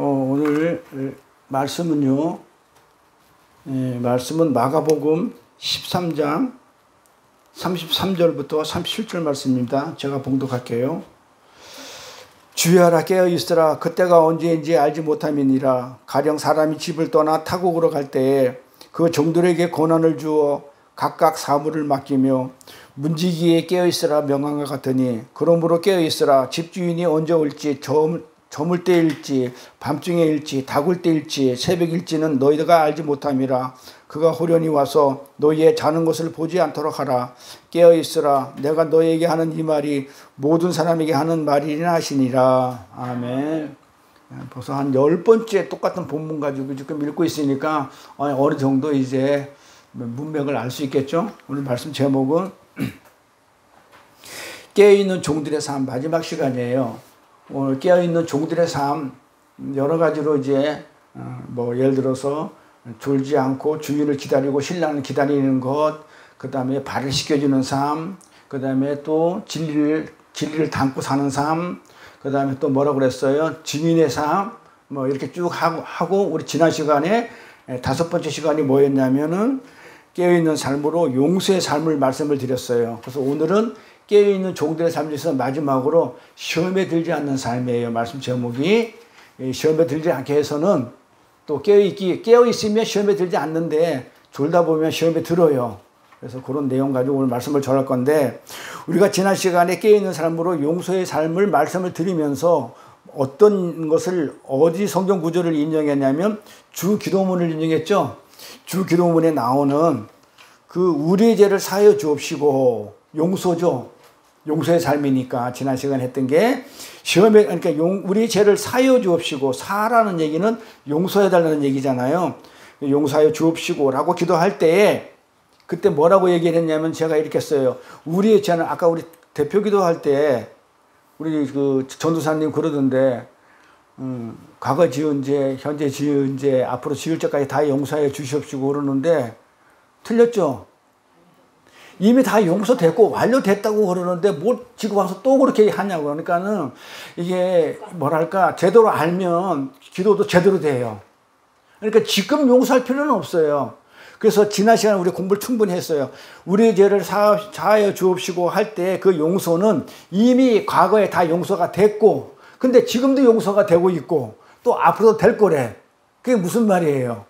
오늘 말씀은요, 말씀은 마가복음 13장 33절부터 37절 말씀입니다. 제가 봉독할게요. 주의하라, 깨어있으라. 그때가 언제인지 알지 못함이니라. 가령 사람이 집을 떠나 타국으로 갈 때에 그 종들에게 권한을 주어 각각 사물을 맡기며 문지기에 깨어있으라 명한과 같으니, 그러므로 깨어있으라. 집주인이 언제 올지, 저물 때일지 밤중에일지 다굴 때일지 새벽일지는 너희가 알지 못함이라. 그가 호련히 와서 너희의 자는 것을 보지 않도록 하라. 깨어있으라. 내가 너희에게 하는 이 말이 모든 사람에게 하는 말이라 하시니라. 아멘. 벌써 한 10번째 똑같은 본문 가지고 지금 읽고 있으니까 어느 정도 이제 문맥을 알 수 있겠죠. 오늘 말씀 제목은 깨어있는 종들의 삶, 마지막 시간이에요. 오늘 깨어있는 종들의 삶, 여러 가지로 이제 예를 들어서 졸지 않고 주인을 기다리고 신랑을 기다리는 것, 그 다음에 발을 씻겨주는 삶, 그 다음에 또 진리를 담고 사는 삶, 그 다음에 또 뭐라고 그랬어요? 증인의 삶, 이렇게 쭉 하고 우리 지난 시간에 5번째 시간이 뭐였냐면은 깨어있는 삶으로 용서의 삶을 말씀을 드렸어요. 그래서 오늘은 깨어있는 종들의 삶 중에서 마지막으로 시험에 들지 않는 삶이에요. 말씀 제목이 시험에 들지 않게 해서는, 또 깨어있으면 시험에 들지 않는데 졸다 보면 시험에 들어요. 그래서 그런 내용 가지고 오늘 말씀을 전할 건데, 우리가 지난 시간에 깨어있는 삶으로 용서의 삶을 말씀을 드리면서 어떤 것을, 어디 성경 구절을 인용했냐면 주 기도문을 인용했죠. 주 기도문에 나오는 그 우리의 죄를 사하여 주옵시고, 용서죠. 용서의 삶이니까 지난 시간에 했던 게 시험에, 그러니까 우리 죄를 사하여 주옵시고, 사라는 얘기는 용서해 달라는 얘기잖아요. 용서하여 주옵시고 라고 기도할 때에 그때 뭐라고 얘기를 했냐면, 제가 이렇게 했어요. 우리의 죄는, 아까 우리 대표 기도할 때 우리 그 전도사님 그러던데 과거 지은 죄, 현재 지은 죄, 앞으로 지을 죄까지 다 용서해 주시옵시고 그러는데 틀렸죠. 이미 다 용서됐고 완료됐다고 그러는데 뭘 지금 와서 또 그렇게 하냐고. 그러니까는 이게 뭐랄까, 제대로 알면 기도도 제대로 돼요. 그러니까 지금 용서할 필요는 없어요. 그래서 지난 시간에 우리 공부를 충분히 했어요. 우리의 죄를 사하여 주옵시고 할 때 그 용서는 이미 과거에 다 용서가 됐고, 근데 지금도 용서가 되고 있고 또 앞으로도 될 거래. 그게 무슨 말이에요?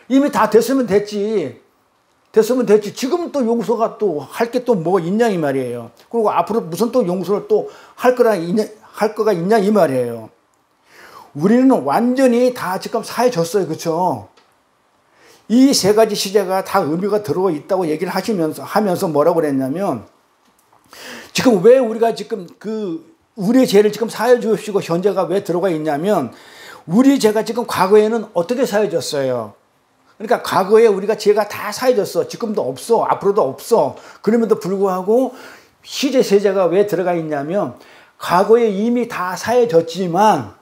이미 다 됐으면 됐지. 지금 또 용서가 또 할 게 또 뭐가 있냐 이 말이에요. 그리고 앞으로 무슨 또 용서를 또 할 거가 있냐 이 말이에요. 우리는 완전히 다 지금 사해졌어요. 그렇죠? 이 세 가지 시제가 다 의미가 들어가 있다고 얘기를 하면서 뭐라고 그랬냐면, 지금 왜 우리가 지금 우리의 죄를 지금 사해 주시고 현재가 왜 들어가 있냐면, 우리 죄가 지금 과거에는 어떻게 사해졌어요? 그러니까 과거에 우리가 죄가 다 사해졌어. 지금도 없어. 앞으로도 없어. 그럼에도 불구하고 시제 세제가 왜 들어가 있냐면, 과거에 이미 다 사해졌지만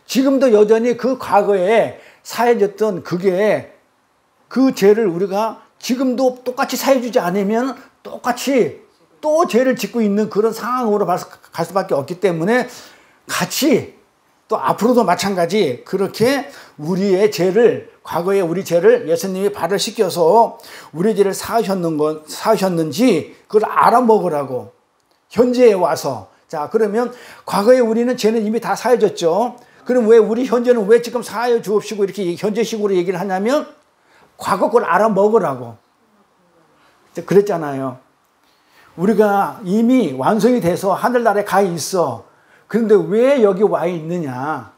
지금도 여전히 그 과거에 사해졌던 그 죄를 우리가 지금도 똑같이 사해주지 않으면 똑같이 또 죄를 짓고 있는 그런 상황으로 갈 수밖에 없기 때문에, 같이 또 앞으로도 마찬가지 그렇게 우리의 죄를, 과거에 우리 죄를 예수님이 발을 씻겨서 우리 죄를 사하셨는지 그걸 알아먹으라고, 현재에 와서. 자, 그러면 과거에 우리는 죄는 이미 다 사해졌죠. 그럼 왜 우리 현재는 왜 지금 사하여 주옵시고 이렇게 현재식으로 얘기를 하냐면, 과거 걸 알아먹으라고 그랬잖아요. 우리가 이미 완성이 돼서 하늘나라에 가 있어. 그런데 왜 여기 와 있느냐,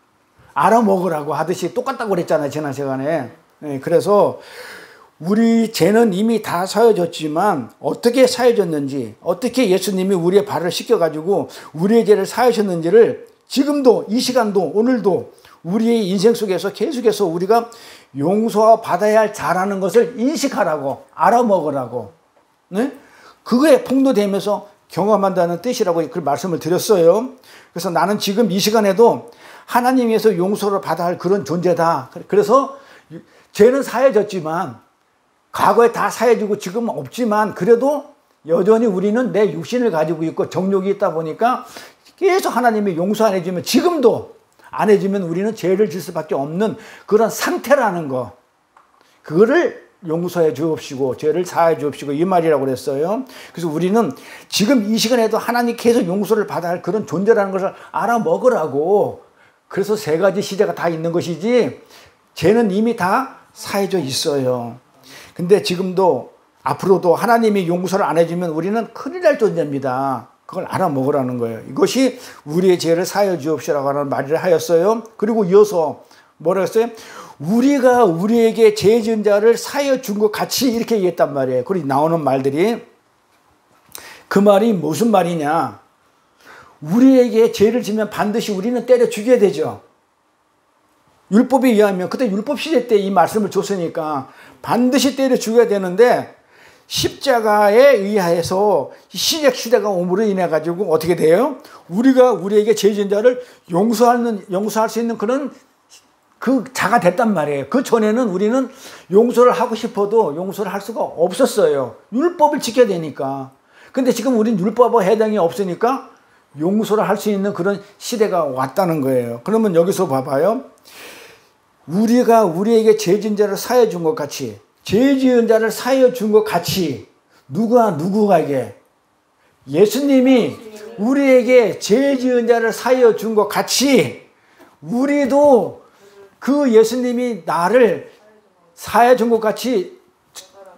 알아먹으라고 하듯이 똑같다고 그랬잖아요, 지난 시간에. 그래서 우리 죄는 이미 다 사해졌지만 어떻게 사해졌는지, 어떻게 예수님이 우리의 발을 씻겨가지고 우리의 죄를 사하셨는지를 지금도, 이 시간도, 오늘도 우리의 인생 속에서 계속해서 우리가 용서받아야 할 자라는 것을 인식하라고, 알아먹으라고, 네? 그거에 폭로되면서 경험한다는 뜻이라고 그 말씀을 드렸어요. 그래서 나는 지금 이 시간에도 하나님에서 용서를 받아야 할 그런 존재다. 그래서 죄는 사해졌지만, 과거에 다 사해지고 지금은 없지만, 그래도 여전히 우리는 내 육신을 가지고 있고 정욕이 있다 보니까 계속 하나님이 용서 안 해주면 지금도 안 해주면 우리는 죄를 질 수밖에 없는 그런 상태라는 거. 그거를 용서해 주옵시고 죄를 사해 주옵시고 이 말이라고 그랬어요. 그래서 우리는 지금 이 시간에도 하나님께서 용서를 받아야 할 그런 존재라는 것을 알아먹으라고. 그래서 세 가지 시대가 다 있는 것이지 죄는 이미 다 사해져 있어요. 근데 지금도 앞으로도 하나님이 용서를 안 해주면 우리는 큰일 날 존재입니다. 그걸 알아먹으라는 거예요. 이것이 우리의 죄를 사해 주옵시라고 하는 말을 하였어요. 그리고 이어서 뭐라 했어요? 우리가 우리에게 죄 지은 자를 사하여 준 것 같이 이렇게 얘기했단 말이에요. 그리고 나오는 말들이 그 말이 무슨 말이냐? 우리에게 죄를 지면 반드시 우리는 때려 죽여야 되죠. 율법에 의하면 그때 율법 시대 때 이 말씀을 줬으니까 반드시 때려 죽여야 되는데 십자가에 의하여서 신약 시대가 오므로 인해 가지고 어떻게 돼요? 우리가 우리에게 죄 지은 자를 용서할 수 있는 그런 그 자가 됐단 말이에요. 그 전에는 우리는 용서를 하고 싶어도 용서를 할 수가 없었어요. 율법을 지켜야 되니까. 근데 지금 우린 율법과 해당이 없으니까 용서를 할 수 있는 그런 시대가 왔다는 거예요. 그러면 여기서 봐봐요. 우리가 우리에게 죄 지은 자를 사하여 준 것 같이, 죄 지은 자를 사하여 준 것 같이, 누구에게? 예수님이 우리에게 죄 지은 자를 사하여 준 것 같이 우리도 그 예수님이 나를 사해 준 것 같이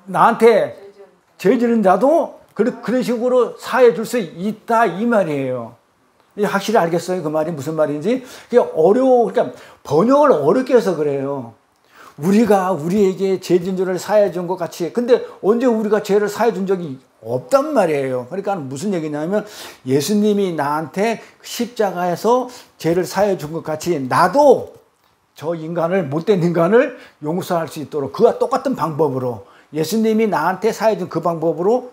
나한테 죄 지는 자도 그런 식으로 사해 줄 수 있다 이 말이에요. 확실히 알겠어요? 그 말이 무슨 말인지? 그게 그러니까 번역을 어렵게 해서 그래요. 우리가 우리에게 죄 지은 자를 사해 준 것 같이. 근데 언제 우리가 죄를 사해 준 적이 없단 말이에요. 그러니까 무슨 얘기냐면 예수님이 나한테 십자가에서 죄를 사해 준 것 같이 나도 저 인간을, 못된 인간을 용서할 수 있도록 그와 똑같은 방법으로 예수님이 나한테 사해 준 그 방법으로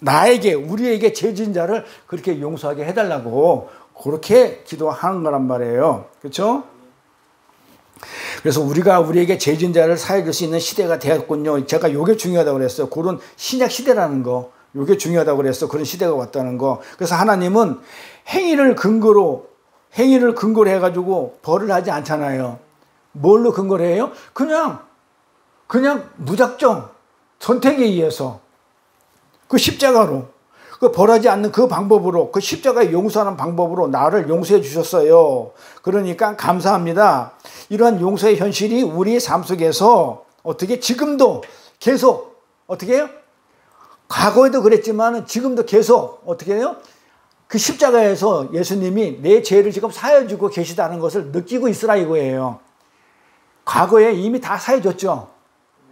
우리에게 죄 지은 자를 그렇게 용서하게 해달라고 그렇게 기도하는 거란 말이에요. 그렇죠? 그래서 우리가 우리에게 죄 지은 자를 사해 줄 수 있는 시대가 되었군요. 제가 이게 중요하다고 그랬어요. 그런 신약 시대라는 거. 이게 중요하다고 그랬어. 그런 시대가 왔다는 거. 그래서 하나님은 행위를 근거로 해가지고 벌을 하지 않잖아요. 뭘로 근거를 해요? 그냥 무작정 선택에 의해서 그 십자가로 그 벌하지 않는 그 방법으로 그 십자가에 용서하는 방법으로 나를 용서해 주셨어요. 그러니까 감사합니다. 이러한 용서의 현실이 우리의 삶 속에서 어떻게 지금도 계속 어떻게 해요? 과거에도 그랬지만 지금도 계속 어떻게 해요? 그 십자가에서 예수님이 내 죄를 지금 사해주고 계시다는 것을 느끼고 있으라 이거예요. 과거에 이미 다 사해줬죠.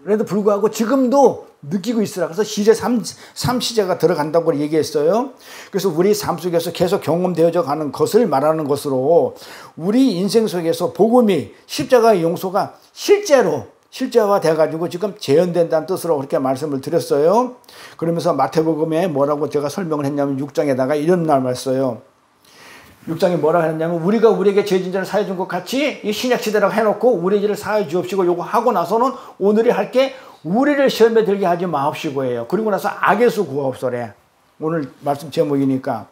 그래도 불구하고 지금도 느끼고 있으라. 그래서 시제 3시제가 들어간다고 얘기했어요. 그래서 우리 삶 속에서 계속 경험되어져 가는 것을 말하는 것으로 우리 인생 속에서 복음이 십자가의 용서가 실제화 돼가지고 지금 재현된다는 뜻으로 그렇게 말씀을 드렸어요. 그러면서 마태복음에 뭐라고 제가 설명을 했냐면 6장에다가 이런 말을 했어요. 6장에 뭐라고 했냐면 우리가 우리에게 죄 지은 자를 사해 준 것 같이 이 신약시대라고 해놓고 우리 죄를 사해 주옵시고 요거 하고 나서는 오늘이 할 게 우리를 시험에 들게 하지 마옵시고예요. 그리고 나서 악에서 구하옵소래. 오늘 말씀 제목이니까.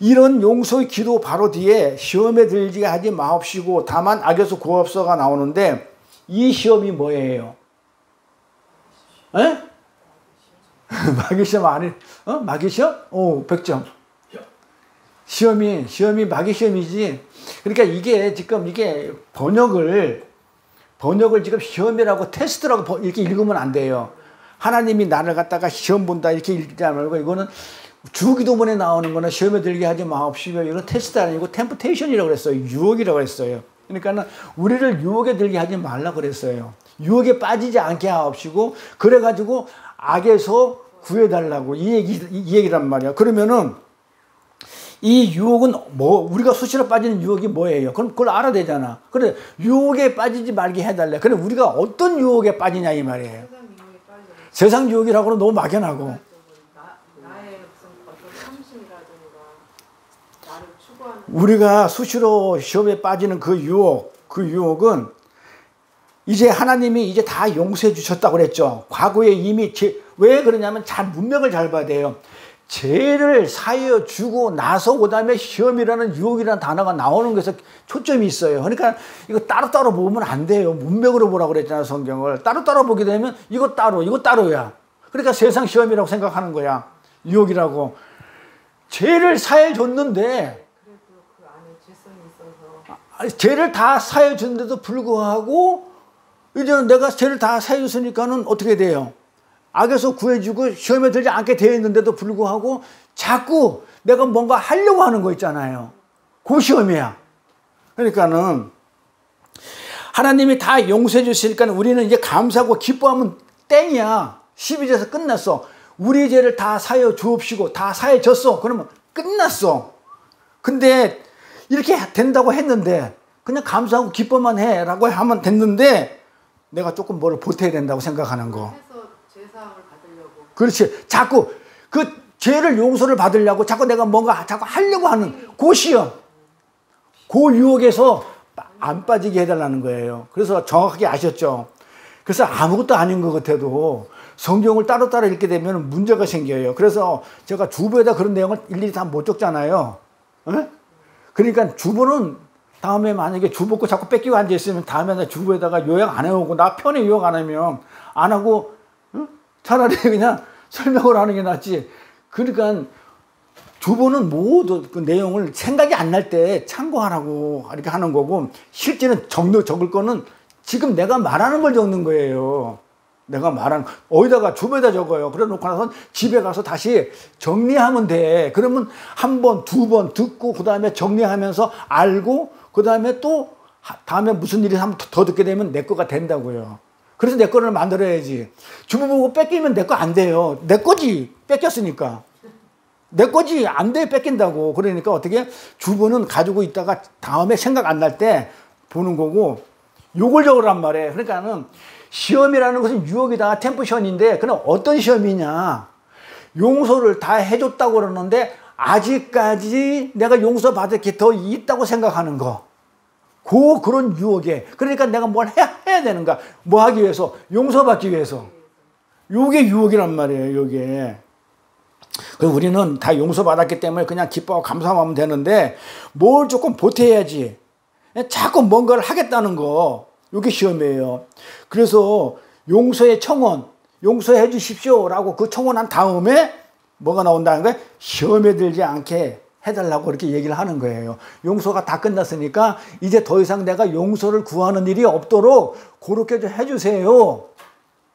이런 용서의 기도 바로 뒤에 시험에 들게 하지 마옵시고 다만 악에서 구하옵소가 나오는데 이 시험이 뭐예요? 에? 마귀시험 아니? 마귀시험? 100점. 시험이 마귀시험이지. 그러니까 이게 지금 번역을 지금 시험이라고 테스트라고 이렇게 읽으면 안 돼요. 하나님이 나를 갖다가 시험 본다 이렇게 읽지 말고 이거는 주기도문에 나오는 거는 시험에 들게 하지 마옵시며 이건 테스트 아니고 템프테이션이라고 그랬어요. 유혹이라고 했어요. 그러니까 우리를 유혹에 들게 하지 말라 그랬어요. 유혹에 빠지지 않게 하옵시고 그래가지고 악에서 구해달라고 이 얘기란 말이야. 그러면은 이 유혹은 우리가 수시로 빠지는 유혹이 뭐예요? 그럼 그걸 알아야 되잖아. 그래, 유혹에 빠지지 말게 해달래. 그래, 우리가 어떤 유혹에 빠지냐, 이 말이에요. 세상 유혹이라고는 너무 막연하고. 나의 무슨 어떤 탐심이라든가, 나를 추구하는. 우리가 수시로 시험에 빠지는 그 유혹은 이제 하나님이 이제 다 용서해 주셨다고 그랬죠. 과거에 이미 왜 그러냐면 문맥을 잘 봐야 돼요. 죄를 사하여 주고 나서 그 다음에 시험이라는 유혹이라는 단어가 나오는 것에서 초점이 있어요. 그러니까 이거 따로따로 보면 안 돼요. 문맥으로 보라고 그랬잖아요, 성경을. 따로따로 보게 되면 이거 따로, 이거 따로야. 그러니까 세상 시험이라고 생각하는 거야. 유혹이라고. 죄를 사해 줬는데, 그래도 그 안에 죄성이 있어서 죄를 다 사해 줬는데도 불구하고, 이제는 내가 죄를 다 사해 줬으니까는 어떻게 돼요? 악에서 구해주고 시험에 들지 않게 되어 있는데도 불구하고 자꾸 내가 뭔가 하려고 하는 거 있잖아요. 그 시험이야. 그러니까는 하나님이 다 용서해 주시니까 우리는 이제 감사하고 기뻐하면 땡이야. 12절에서 끝났어. 우리 죄를 다 사여 주옵시고 다 사해 줬어. 그러면 끝났어. 근데 이렇게 된다고 했는데 그냥 감사하고 기뻐만 해라고 하면 됐는데 내가 조금 뭐를 보태야 된다고 생각하는 거. 해서 제사함을 받으려고. 그렇지. 자꾸 그 죄를 용서를 받으려고 자꾸 내가 뭔가 자꾸 하려고 하는 그 시험. 그 유혹에서 안 빠지게 해달라는 거예요. 그래서 정확하게 아셨죠? 그래서 아무것도 아닌 것 같아도 성경을 따로따로 읽게 되면 문제가 생겨요. 그래서 제가 주보에다 그런 내용을 일일이 다 못 적잖아요. 에? 그러니까 주보는 다음에 만약에 주보 거 자꾸 뺏기고 앉아있으면 다음에 주보에다가 요약 안 해오고 나 편에 요약 안 하면 안 하고 차라리 그냥 설명을 하는 게 낫지. 그러니까 주보는 모두 그 내용을 생각이 안 날 때 참고하라고 이렇게 하는 거고 실제는 적을 거는 지금 내가 말하는 걸 적는 거예요. 내가 말하는 어디다가 주보에다 적어요. 그래 놓고 나서 집에 가서 다시 정리하면 돼. 그러면 한 번, 두 번 듣고 그 다음에 정리하면서 알고 그 다음에 또 다음에 무슨 일이 한번 더 듣게 되면 내 거가 된다고요. 그래서 내 거를 만들어야지. 주보 보고 뺏기면 내 거 안 돼요. 내 거지. 뺏겼으니까. 내 거지. 안 돼. 뺏긴다고. 그러니까 어떻게 주보는 가지고 있다가 다음에 생각 안 날 때 보는 거고 요걸 적으란 말이에요. 그러니까는 시험이라는 것은 유혹이다. 템프션인데 그럼 어떤 시험이냐. 용서를 다 해줬다고 그러는데 아직까지 내가 용서받을 게 더 있다고 생각하는 거. 그런 유혹에. 그러니까 내가 뭘 해야 되는가. 뭐 하기 위해서? 용서받기 위해서. 요게 유혹이란 말이에요. 요게. 그래서 우리는 다 용서받았기 때문에 그냥 기뻐하고 감사하면 되는데 뭘 조금 보태야지. 자꾸 뭔가를 하겠다는 거. 요게 시험이에요. 그래서 용서의 청원. 용서해 주십시오. 라고 그 청원한 다음에 뭐가 나온다는 거예요? 시험에 들지 않게 해달라고 그렇게 얘기를 하는 거예요. 용서가 다 끝났으니까 이제 더 이상 내가 용서를 구하는 일이 없도록 그렇게 좀 해주세요.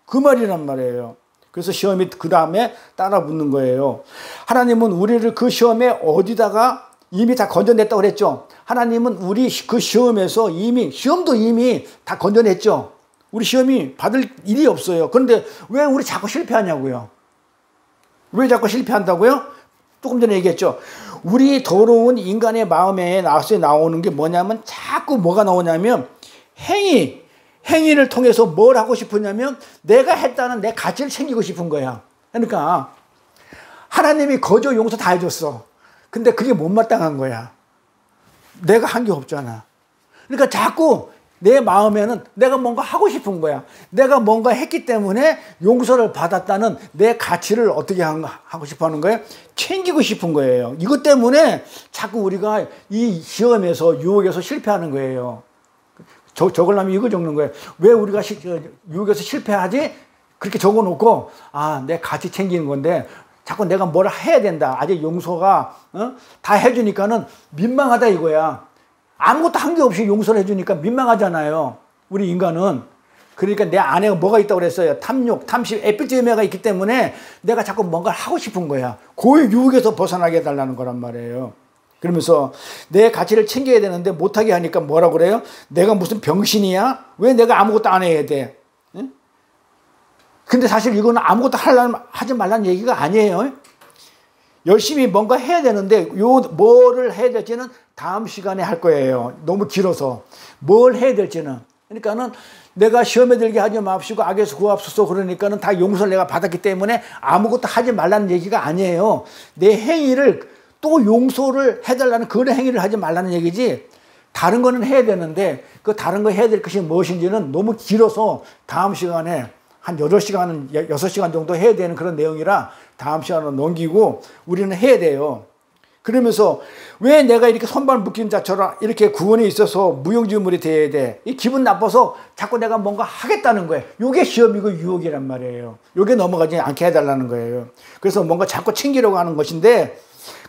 그 말이란 말이에요. 그래서 시험이 그 다음에 따라 붙는 거예요. 하나님은 우리를 그 시험에 어디다가 이미 다 건져냈다고 그랬죠. 하나님은 우리 그 시험에서 시험도 이미 다 건져냈죠. 우리 시험이 받을 일이 없어요. 그런데 왜 우리 자꾸 실패하냐고요. 왜 자꾸 실패한다고요? 조금 전에 얘기했죠. 우리 더러운 인간의 마음에 나오는 게 뭐냐면 자꾸 뭐가 나오냐면 행위를 통해서 뭘 하고 싶으냐면 내가 했다는 내 가치를 챙기고 싶은 거야. 그러니까 하나님이 거저 용서 다 해줬어. 근데 그게 못마땅한 거야. 내가 한 게 없잖아. 그러니까 자꾸 내 마음에는 내가 뭔가 하고 싶은 거야. 내가 뭔가 했기 때문에 용서를 받았다는 내 가치를 어떻게 하고 싶어 하는 거예요? 챙기고 싶은 거예요. 이것 때문에 자꾸 우리가 이 시험에서 유혹에서 실패하는 거예요. 적으려면 이거 적는 거예요. 왜 우리가 유혹에서 실패하지? 그렇게 적어놓고 내 가치 챙기는 건데 자꾸 내가 뭘 해야 된다. 아직 용서가 다 해주니까는 민망하다 이거야. 아무것도 한 게 없이 용서를 해주니까 민망하잖아요. 우리 인간은. 그러니까 내 안에 뭐가 있다고 그랬어요. 탐욕, 탐심, 에피제미아가 있기 때문에 내가 자꾸 뭔가를 하고 싶은 거야. 그 유혹에서 벗어나게 해달라는 거란 말이에요. 그러면서 내 가치를 챙겨야 되는데 못하게 하니까 뭐라고 그래요? 내가 무슨 병신이야? 왜 내가 아무것도 안 해야 돼? 응? 근데 사실 이거는 아무것도 하지 말라는 얘기가 아니에요. 열심히 뭔가 해야 되는데 뭐를 해야 될지는 다음 시간에 할 거예요. 너무 길어서. 뭘 해야 될지는. 그러니까는 내가 시험에 들게 하지 맙시고 악에서 구하옵소서 그러니까는 다 용서를 내가 받았기 때문에 아무것도 하지 말라는 얘기가 아니에요. 내 행위를 또 용서를 해달라는 그런 행위를 하지 말라는 얘기지. 다른 거는 해야 되는데 그 다른 거 해야 될 것이 무엇인지는 너무 길어서 다음 시간에 한 8시간, 6시간 정도 해야 되는 그런 내용이라 다음 시간으로 넘기고 우리는 해야 돼요. 그러면서 왜 내가 이렇게 손발 묶인 자처럼 이렇게 구원에 있어서 무용지물이 돼야 돼? 이 기분 나빠서 자꾸 내가 뭔가 하겠다는 거예요. 이게 시험이고 유혹이란 말이에요. 이게 넘어가지 않게 해달라는 거예요. 그래서 뭔가 자꾸 챙기려고 하는 것인데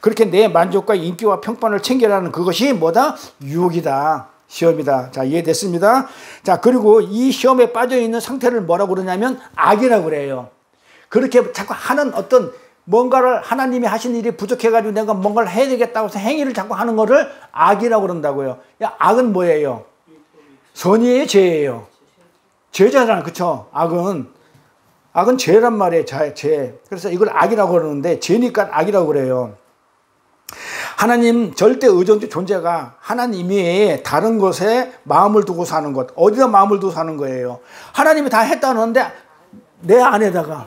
그렇게 내 만족과 인기와 평판을 챙기라는 그것이 뭐다? 유혹이다. 시험이다. 자, 이해됐습니다. 자, 그리고 이 시험에 빠져있는 상태를 뭐라고 그러냐면 악이라고 그래요. 그렇게 자꾸 하는 어떤 뭔가를 하나님이 하신 일이 부족해가지고 내가 뭔가를 해야 되겠다고 해서 행위를 자꾸 하는 거를 악이라고 그런다고요. 야, 악은 뭐예요? 선이에요? 죄예요? 죄잖아요. 그쵸? 악은 죄란 말이에요. 죄. 그래서 이걸 악이라고 그러는데 죄니까 악이라고 그래요. 하나님 절대 의존주 존재가 하나님이 다른 것에 마음을 두고 사는 것. 어디다 마음을 두고 사는 거예요? 하나님이 다 했다는데 내 안에다가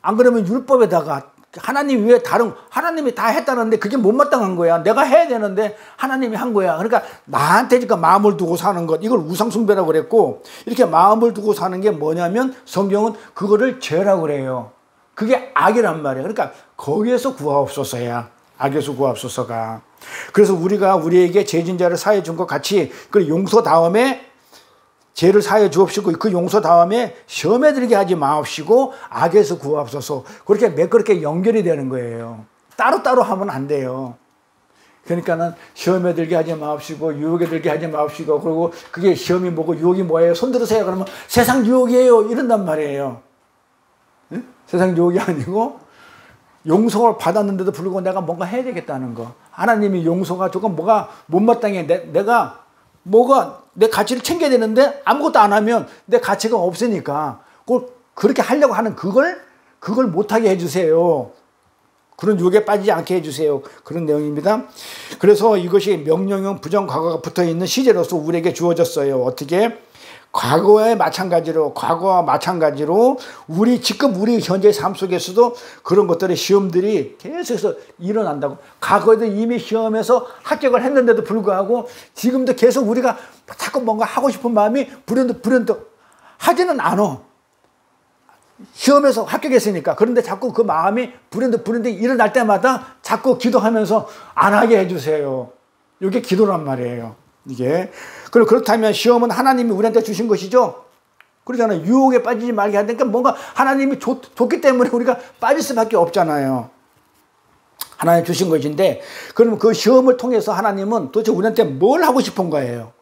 안 그러면 율법에다가 하나님이 다 했다는데 그게 못마땅한 거야. 내가 해야 되는데 하나님이 한 거야. 그러니까 나한테 지금 마음을 두고 사는 것, 이걸 우상숭배라고 그랬고, 이렇게 마음을 두고 사는 게 뭐냐면 성경은 그거를 죄라고 그래요. 그게 악이란 말이에요. 그러니까 거기에서 구하옵소서야. 악에서 구하옵소서가. 그래서 우리가 우리에게 죄진자를 사해 준 것 같이 그 용서 다음에 죄를 사해 주옵시고 그 용서 다음에 시험에 들게 하지 마옵시고 악에서 구하옵소서. 그렇게 매끄럽게 연결이 되는 거예요. 따로따로 하면 안 돼요. 그러니까는 시험에 들게 하지 마옵시고 유혹에 들게 하지 마옵시고 그리고 그게 시험이 뭐고 유혹이 뭐예요? 손 들으세요. 그러면 세상 유혹이에요. 이런단 말이에요. 응? 세상 유혹이 아니고 용서를 받았는데도 불구하고 내가 뭔가 해야 되겠다는 거. 하나님이 용서가 조금 뭐가 못마땅해. 내가 뭐가 내 가치를 챙겨야 되는데 아무것도 안 하면 내 가치가 없으니까 그렇게 하려고 하는 그걸 못하게 해주세요. 그런 유혹에 빠지지 않게 해주세요. 그런 내용입니다. 그래서 이것이 명령형 부정과거가 붙어있는 시제로서 우리에게 주어졌어요. 어떻게? 과거와 마찬가지로 지금 우리 현재의 삶 속에서도 그런 것들의 시험들이 계속해서 일어난다고. 과거에도 이미 시험에서 합격을 했는데도 불구하고 지금도 계속 우리가 자꾸 뭔가 하고 싶은 마음이 불현듯 하지는 않아. 시험에서 합격했으니까. 그런데 자꾸 그 마음이 불현듯 일어날 때마다 자꾸 기도하면서 안 하게 해주세요. 이게 기도란 말이에요. 이게. 그렇다면 시험은 하나님이 우리한테 주신 것이죠. 그러잖아요. 유혹에 빠지지 말게 하니까 뭔가 하나님이 줬기 때문에 우리가 빠질 수밖에 없잖아요. 하나님 주신 것인데 그럼 그 시험을 통해서 하나님은 도대체 우리한테 뭘 하고 싶은 거예요?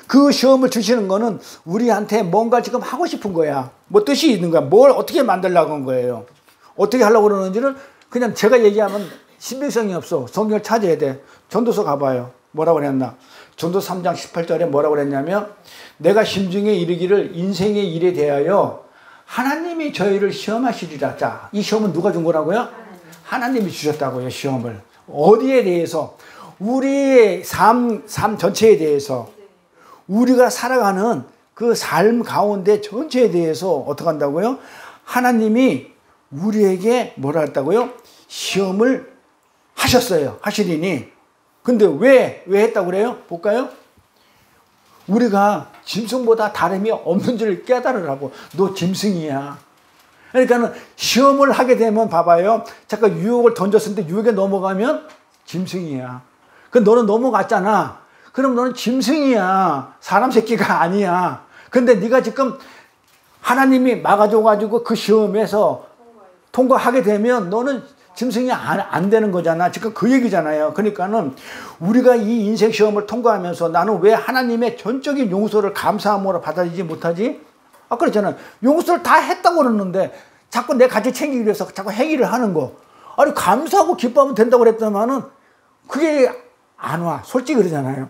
그 시험을 주시는 거는 우리한테 뭔가 지금 하고 싶은 거야. 뭐 뜻이 있는 거야. 뭘 어떻게 만들려고 한 거예요. 어떻게 하려고 그러는지를 그냥 제가 얘기하면 신빙성이 없어. 성경을 찾아야 돼. 전도서 가봐요. 뭐라고 그랬나? 전도서 3장 18절에 뭐라고 그랬냐면 내가 심중에 이르기를 인생의 일에 대하여 하나님이 저희를 시험하시리라. 자, 이 시험은 누가 준 거라고요? 하나님이 주셨다고요. 시험을. 어디에 대해서? 우리의 삶 전체에 대해서. 우리가 살아가는 그 삶 가운데 전체에 대해서 어떻게 한다고요? 하나님이 우리에게 뭐라 했다고요? 시험을 하셨어요. 하시리니. 근데 왜 했다고 그래요? 볼까요? 우리가 짐승보다 다름이 없는 줄 깨달으라고. 너 짐승이야. 그러니까는 시험을 하게 되면 봐봐요. 잠깐 유혹을 던졌을 때 유혹에 넘어가면 짐승이야. 그 너는 넘어갔잖아. 그럼 너는 짐승이야. 사람 새끼가 아니야. 근데 네가 지금 하나님이 막아줘가지고 그 시험에서 통과하게 되면 너는 짐승이 안 되는 거잖아. 지금 그 얘기잖아요. 그러니까는 우리가 이 인생 시험을 통과하면서 나는 왜 하나님의 전적인 용서를 감사함으로 받아들이지 못하지? 아까 그랬잖아요. 용서를 다 했다고 그러는데 자꾸 내 가치 챙기기 위해서 자꾸 행위를 하는 거. 아니 감사하고 기뻐하면 된다고 그랬더만은 그게 안 와. 솔직히 그러잖아요.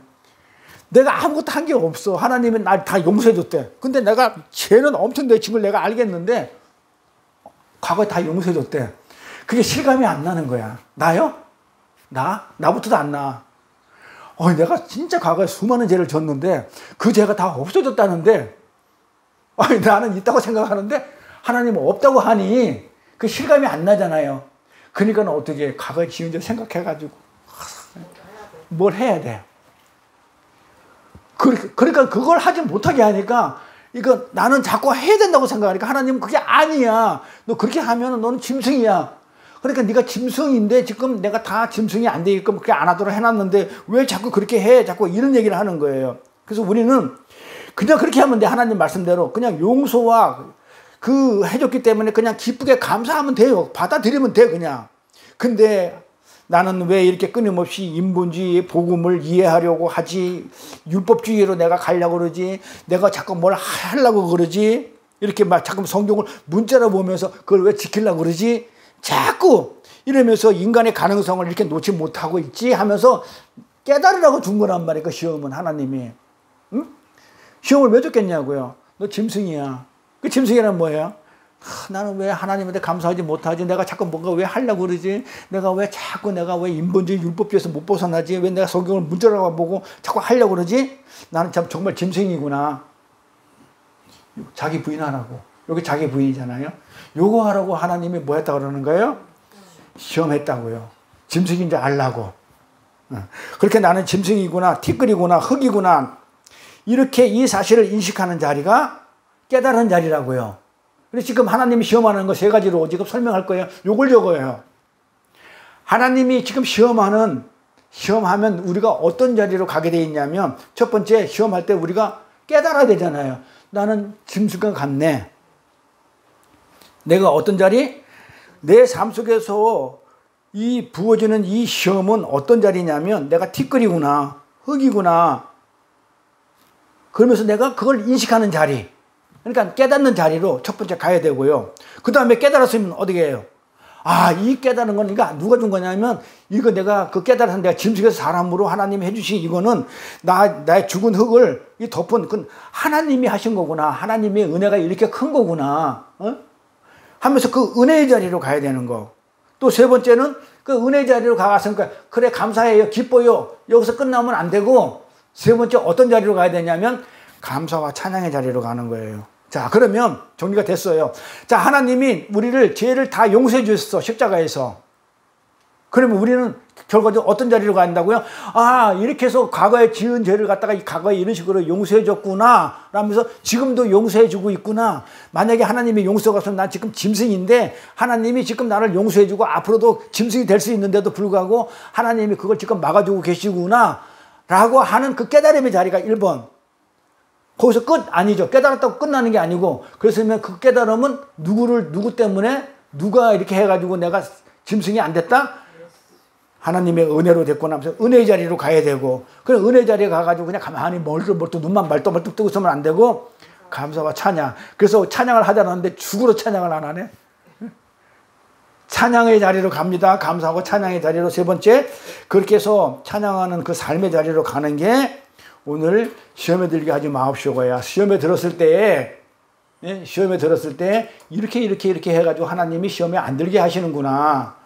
내가 아무것도 한 게 없어. 하나님은 날 다 용서해 줬대. 근데 내가 죄는 엄청 내 집을 내가 알겠는데 과거에 다 용서해 줬대. 그게 실감이 안 나는 거야. 나요? 나부터도 안 나. 내가 진짜 과거에 수많은 죄를 졌는데 그 죄가 다 없어졌다는데 나는 있다고 생각하는데 하나님은 없다고 하니 그 실감이 안 나잖아요. 그러니까 어떻게 과거에 지은 죄 생각해가지고 뭘 해야 돼. 그러니까 그걸 하지 못하게 하니까 이거 나는 자꾸 해야 된다고 생각하니까 하나님은 그게 아니야. 너 그렇게 하면 너는 짐승이야. 그러니까 네가 짐승인데 지금 내가 다 짐승이 안 되게끔 그렇게 안 하도록 해놨는데 왜 자꾸 그렇게 해? 자꾸 이런 얘기를 하는 거예요. 그래서 우리는 그냥 그렇게 하면 돼. 하나님 말씀대로 그냥 용서와 그 해줬기 때문에 그냥 기쁘게 감사하면 돼요. 받아들이면 돼 그냥. 근데 나는 왜 이렇게 끊임없이 인본주의 복음을 이해하려고 하지? 율법주의로 내가 가려고 그러지? 내가 자꾸 뭘 하려고 그러지? 이렇게 막 자꾸 성경을 문자로 보면서 그걸 왜 지키려고 그러지? 자꾸 이러면서 인간의 가능성을 이렇게 놓지 못하고 있지 하면서 깨달으라고 준 거란 말이에요. 그 시험은 하나님이. 응? 시험을 왜 줬겠냐고요. 너 짐승이야. 그 짐승이란 뭐예요? 나는 왜 하나님한테 감사하지 못하지? 내가 자꾸 뭔가 왜 하려고 그러지? 내가 왜 인본주의 율법주의에서 못 벗어나지? 왜 내가 성경을 문자로 보고 자꾸 하려고 그러지? 나는 참 정말 짐승이구나. 자기 부인하라고. 여기 자기 부인이잖아요. 요거 하라고 하나님이 뭐 했다고 그러는 거예요? 시험했다고요. 짐승인지 알라고. 그렇게 나는 짐승이구나, 티끌이구나, 흙이구나. 이렇게 이 사실을 인식하는 자리가 깨달은 자리라고요. 그래서 지금 하나님이 시험하는 거 3가지로 지금 설명할 거예요. 요걸 적어요. 하나님이 지금 시험하면 우리가 어떤 자리로 가게 돼 있냐면 첫 번째 시험할 때 우리가 깨달아야 되잖아요. 나는 짐승과 같네. 내가 어떤 자리? 내 삶 속에서 이 부어지는 이 시험은 어떤 자리냐면 내가 티끌이구나, 흙이구나. 그러면서 내가 그걸 인식하는 자리. 그러니까 깨닫는 자리로 첫 번째 가야 되고요. 그 다음에 깨달았으면 어떻게 해요? 아, 이 깨달은 건 그러니까 누가 준 거냐면 이거 내가 그 깨달아서 내가 짐승에서 사람으로 하나님이 해주신 이거는 나의 죽은 흙을 이 덮은 그 하나님이 하신 거구나. 하나님의 은혜가 이렇게 큰 거구나. 하면서 그 은혜의 자리로 가야 되는 거. 또 3번째는 그 은혜의 자리로 가갔으니까 그래 감사해요. 기뻐요. 여기서 끝나면 안 되고 3번째 어떤 자리로 가야 되냐면 감사와 찬양의 자리로 가는 거예요. 자, 그러면 정리가 됐어요. 자, 하나님이 우리를 죄를 다 용서해 주셨어. 십자가에서. 그러면 우리는 결과적으로 어떤 자리로 간다고요? 아, 이렇게 해서 과거에 지은 죄를 갖다가 과거에 이런 식으로 용서해 줬구나 라면서 지금도 용서해 주고 있구나. 만약에 하나님이 용서가 없으면 난 지금 짐승인데 하나님이 지금 나를 용서해 주고 앞으로도 짐승이 될 수 있는데도 불구하고 하나님이 그걸 지금 막아주고 계시구나 라고 하는 그 깨달음의 자리가 1번. 거기서 끝 아니죠. 깨달았다고 끝나는 게 아니고, 그래서 그 깨달음은 누구 때문에 누가 이렇게 해가지고 내가 짐승이 안 됐다? 하나님의 은혜로 됐구나 하면서 은혜의 자리로 가야 되고, 그럼 은혜의 자리에 가가지고 그냥 가만히 멀뚱멀뚱 눈만 말똥말똥 뜨고 있으면 안 되고 감사와 찬양. 그래서 찬양을 하자는데 죽으로 찬양을 안 하네. 찬양의 자리로 갑니다. 감사하고 찬양의 자리로 3번째. 그렇게 해서 찬양하는 그 삶의 자리로 가는 게 오늘 시험에 들게 하지 마옵시오가 시험에 들었을 때 이렇게 해가지고 하나님이 시험에 안 들게 하시는구나.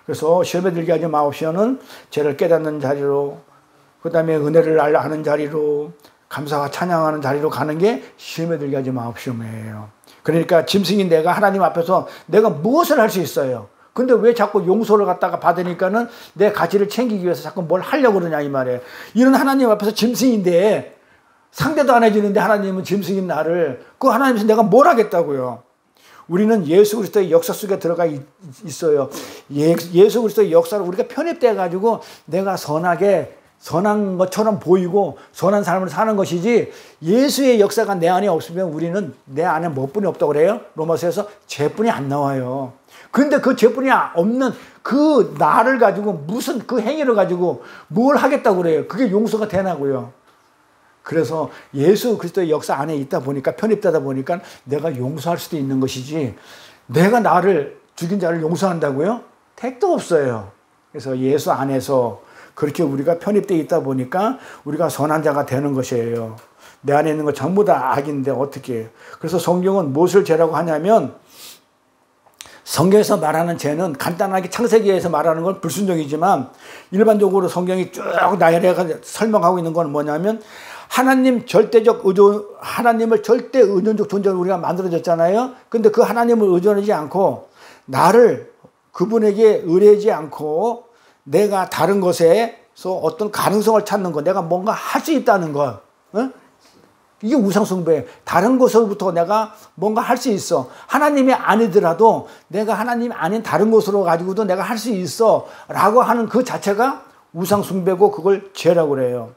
그래서 시험에 들게 하지 마옵시오는 죄를 깨닫는 자리로, 그 다음에 은혜를 아는 자리로, 감사와 찬양하는 자리로 가는 게 시험에 들게 하지 마옵시오예요. 그러니까 짐승인 내가 하나님 앞에서 내가 무엇을 할 수 있어요? 근데 왜 자꾸 용서를 갖다가 받으니까는 내 가치를 챙기기 위해서 자꾸 뭘 하려고 그러냐 이 말이에요. 이런 하나님 앞에서 짐승인데 상대도 안 해주는데 하나님은 짐승인 나를 그 하나님께서 내가 뭘 하겠다고요. 우리는 예수 그리스도의 역사 속에 들어가 있어요. 예수 그리스도의 역사로 우리가 편입돼 가지고 내가 선한 것처럼 보이고 선한 삶을 사는 것이지, 예수의 역사가 내 안에 없으면 우리는 내 안에 뭐뿐이 없다고 그래요? 로마서에서 죄뿐이 안 나와요. 근데 그 죄뿐이 없는 그 나를 가지고 무슨 그 행위를 가지고 뭘 하겠다고 그래요? 그게 용서가 되나고요. 그래서 예수 그리스도의 역사 안에 있다 보니까, 편입되다 보니까 내가 용서할 수도 있는 것이지, 내가 나를 죽인 자를 용서한다고요? 택도 없어요. 그래서 예수 안에서 그렇게 우리가 편입되어 있다 보니까 우리가 선한 자가 되는 것이에요. 내 안에 있는 거 전부 다 악인데 어떻게 해요? 그래서 성경은 무엇을 죄라고 하냐면, 성경에서 말하는 죄는 간단하게 창세기에서 말하는 건 불순종이지만 일반적으로 성경이 쭉 나열해서 설명하고 있는 건 뭐냐면, 하나님을 절대 의존적 존재로 우리가 만들어졌잖아요. 근데 그 하나님을 의존하지 않고 나를 그분에게 의뢰하지 않고 내가 다른 것에서 어떤 가능성을 찾는 것, 내가 뭔가 할 수 있다는 것, 이게 우상숭배예요. 다른 곳으로부터 내가 뭔가 할 수 있어. 하나님이 아니더라도 내가 하나님이 아닌 다른 곳으로 가지고도 내가 할 수 있어 라고 하는 그 자체가 우상숭배고 그걸 죄라고 그래요.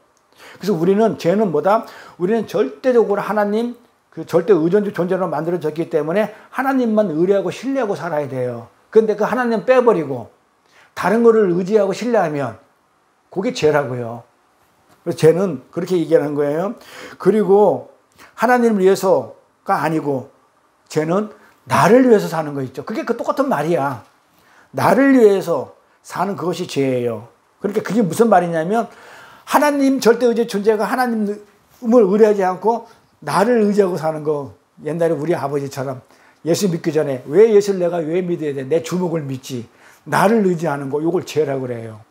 그래서 우리는 죄는 뭐다? 우리는 절대적으로 하나님 그 절대 의존적 존재로 만들어졌기 때문에 하나님만 의뢰하고 신뢰하고 살아야 돼요. 그런데 그 하나님 빼버리고 다른 거를 의지하고 신뢰하면 그게 죄라고요. 그래서 죄는 그렇게 얘기하는 거예요. 그리고 하나님을 위해서가 아니고 죄는 나를 위해서 사는 거 있죠. 그게 그 똑같은 말이야. 나를 위해서 사는 그것이 죄예요. 그러니까 그게 무슨 말이냐면 하나님 절대 의존 존재가 하나님을 의뢰하지 않고 나를 의지하고 사는 거. 옛날에 우리 아버지처럼 예수 믿기 전에 왜 예수를 내가 왜 믿어야 돼? 내 주먹을 믿지. 나를 의지하는 거. 이걸 죄라고 그래요.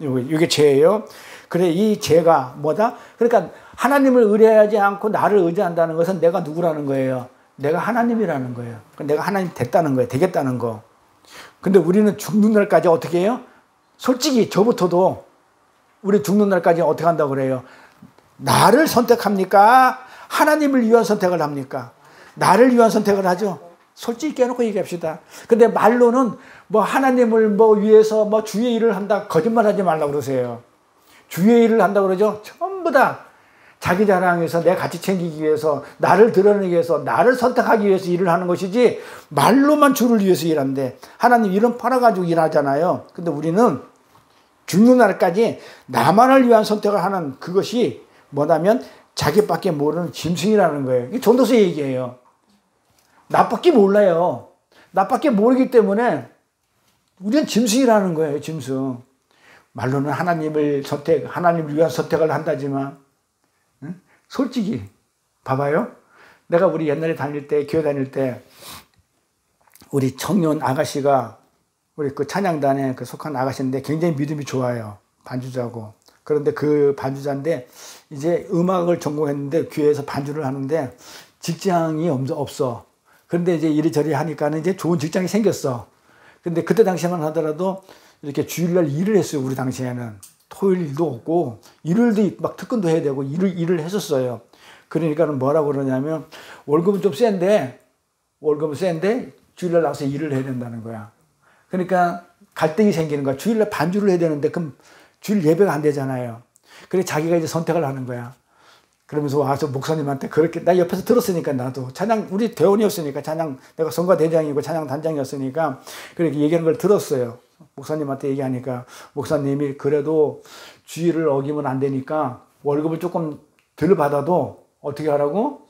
이게 죄예요. 그래, 이 죄가 뭐다? 그러니까 하나님을 의뢰하지 않고 나를 의지한다는 것은 내가 누구라는 거예요? 내가 하나님이라는 거예요. 내가 하나님 됐다는 거예요. 되겠다는 거. 근데 우리는 죽는 날까지 어떻게 해요? 솔직히 저부터도 우리 죽는 날까지 어떻게 한다고 그래요? 나를 선택합니까? 하나님을 위한 선택을 합니까? 나를 위한 선택을 하죠. 솔직히 깨놓고 얘기합시다. 근데 말로는 뭐 하나님을 뭐 위해서 뭐 주의 일을 한다. 거짓말 하지 말라고 그러세요. 주의 일을 한다고 그러죠. 전부 다 자기 자랑해서 내 가치 챙기기 위해서 나를 드러내기 위해서 나를 선택하기 위해서 일을 하는 것이지 말로만 주를 위해서 일한대. 하나님 이름 팔아가지고 일하잖아요. 근데 우리는 죽는 날까지 나만을 위한 선택을 하는 그것이 뭐냐면 자기밖에 모르는 짐승이라는 거예요. 이게 전도서 얘기예요. 나밖에 몰라요. 나밖에 모르기 때문에 우리는 짐승이라는 거예요. 짐승. 말로는 하나님을 위한 선택을 한다지만 솔직히 봐봐요. 내가 우리 옛날에 다닐 때 교회 다닐 때 우리 청년 아가씨가 우리 그 찬양단에 그 속한 아가씨인데 굉장히 믿음이 좋아요. 반주자고. 그런데 그 반주자인데 이제 음악을 전공했는데 교회에서 반주를 하는데 직장이 없어. 그런데 이제 이리저리 하니까는 이제 좋은 직장이 생겼어. 근데 그때 당시만 하더라도 이렇게 주일날 일을 했어요. 우리 당시에는. 토요일도 없고 일요일도 막 특근도 해야 되고 일을 했었어요. 그러니까는 뭐라고 그러냐면 월급은 좀 센데 주일날 나와서 일을 해야 된다는 거야. 그러니까 갈등이 생기는 거야. 주일날 반주를 해야 되는데 그럼 주일 예배가 안 되잖아요. 그래서 자기가 이제 선택을 하는 거야. 그러면서 와서 목사님한테 그렇게, 나 옆에서 들었으니까 나도 찬양, 우리 대원이었으니까 내가 성가 대장이고 찬양 단장이었으니까 그렇게 얘기하는 걸 들었어요. 목사님한테 얘기하니까 목사님이 그래도 주의를 어기면 안 되니까 월급을 조금 덜 받아도 어떻게 하라고?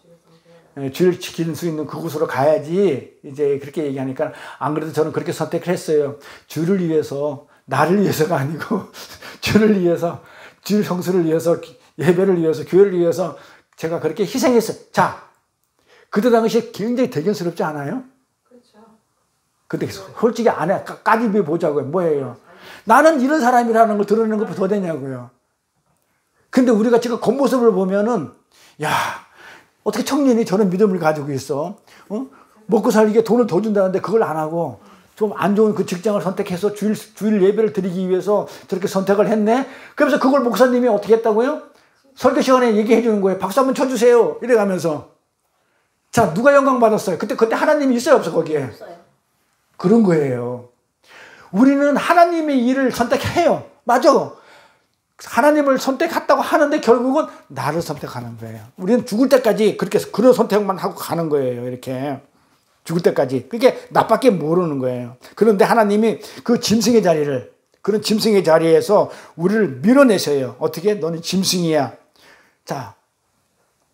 주의를 지킬 수 있는 그곳으로 가야지. 이제 그렇게 얘기하니까 안 그래도 저는 그렇게 선택을 했어요. 주를 위해서, 나를 위해서가 아니고 주를 위해서, 주일 성수를 위해서, 예배를 위해서, 교회를 위해서 제가 그렇게 희생했어요. 자, 그때 당시에 굉장히 대견스럽지 않아요? 근데 솔직히 안 해. 까집이 보자고요. 뭐예요? 나는 이런 사람이라는 걸 드러내는 것보다 더 되냐고요. 근데 우리가 지금 겉모습을 보면은, 야, 어떻게 청년이 저런 믿음을 가지고 있어? 먹고 살기에 돈을 더 준다는데 그걸 안 하고 좀 안 좋은 그 직장을 선택해서 주일 예배를 드리기 위해서 저렇게 선택을 했네? 그러면서 그걸 목사님이 어떻게 했다고요? 설교 시간에 얘기해 주는 거예요. 박수 한번 쳐주세요. 이래가면서. 자, 누가 영광 받았어요? 그때 하나님이 있어요? 없어, 거기에? 없어요. 그런 거예요. 우리는 하나님의 일을 선택해요. 맞아. 하나님을 선택했다고 하는데 결국은 나를 선택하는 거예요. 우리는 죽을 때까지 그런 선택만 하고 가는 거예요. 이렇게. 죽을 때까지. 그게 나밖에 모르는 거예요. 그런데 하나님이 그 짐승의 자리를, 그런 짐승의 자리에서 우리를 밀어내셔요. 어떻게? 너는 짐승이야. 자,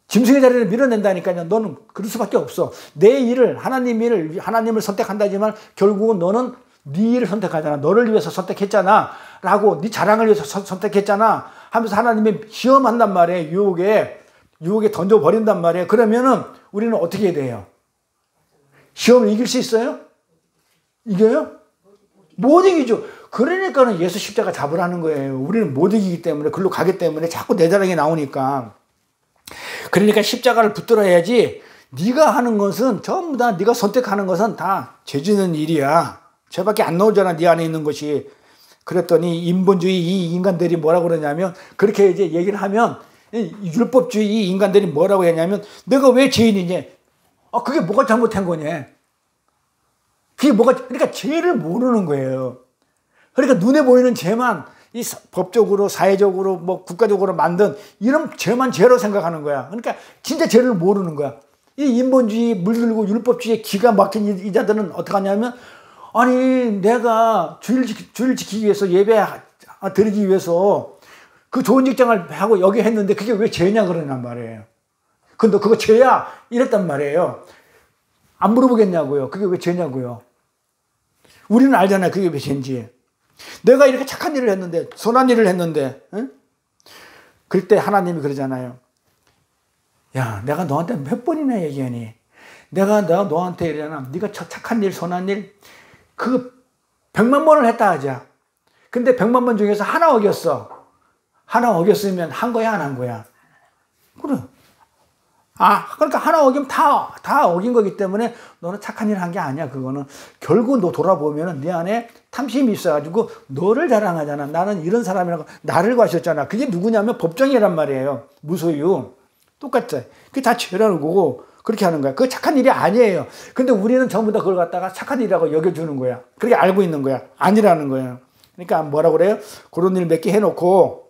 짐승의 자리를 밀어낸다니까요. 너는 그럴 수밖에 없어. 내 일을, 하나님을 선택한다지만 결국은 너는 네 일을 선택하잖아. 너를 위해서 선택했잖아. 라고 네 자랑을 위해서 선택했잖아. 하면서 하나님이 시험한단 말이에요. 유혹에 던져버린단 말이에요. 그러면은 우리는 어떻게 돼요? 시험을 이길 수 있어요? 이겨요? 못 이기죠. 그러니까는 예수 십자가 잡으라는 거예요. 우리는 못 이기기 때문에, 글로 가기 때문에 자꾸 내 자랑이 나오니까. 그러니까 십자가를 붙들어야지. 네가 하는 것은 전부 다, 네가 선택하는 것은 다 죄지는 일이야. 죄밖에 안 나오잖아, 네 안에 있는 것이. 그랬더니 인본주의 이 인간들이 뭐라고 그러냐면, 그렇게 이제 얘기를 하면 이 율법주의 인간들이 뭐라고 했냐면 내가 왜 죄인이냐. 그게 뭐가 잘못한 거냐. 그게 그러니까 죄를 모르는 거예요. 그러니까 눈에 보이는 죄만 이 법적으로 사회적으로 뭐 국가적으로 만든 이런 죄만 죄로 생각하는 거야. 그러니까 진짜 죄를 모르는 거야. 이 인본주의 물들고 율법주의에 기가 막힌 이 자들은 어떻게 하냐면 아니 내가 주일 지키기 위해서 예배 드리기 위해서 그 좋은 직장을 하고 여기 했는데 그게 왜 죄냐 그러냔 말이에요. 근데 그거 죄야 이랬단 말이에요. 안 물어보겠냐고요. 그게 왜 죄냐고요. 우리는 알잖아요. 그게 왜 죄인지. 내가 이렇게 착한 일을 했는데 선한 일을 했는데 응? 그럴 때 하나님이 그러잖아요. 야 내가 너한테 몇 번이나 얘기하니. 내가 너한테 이러잖아. 네가 착한 일 선한 일 그 100만 번을 했다 하자. 근데 100만 번 중에서 하나 어겼어. 하나 어겼으면 한 거야 안 한 거야. 그래. 그러니까 하나 어기면 다 어긴 거기 때문에 너는 착한 일 한 게 아니야. 그거는 결국 너 돌아보면은 네 안에 탐심이 있어가지고 너를 자랑하잖아. 나는 이런 사람이라고 나를 과시했잖아. 그게 누구냐면 법정이란 말이에요. 무소유. 똑같죠. 그게 다 죄라는 거고 그렇게 하는 거야. 그거 착한 일이 아니에요. 근데 우리는 전부 다 그걸 갖다가 착한 일이라고 여겨주는 거야. 그렇게 알고 있는 거야. 아니라는 거예요. 그러니까 뭐라고 그래요? 그런 일 몇 개 해놓고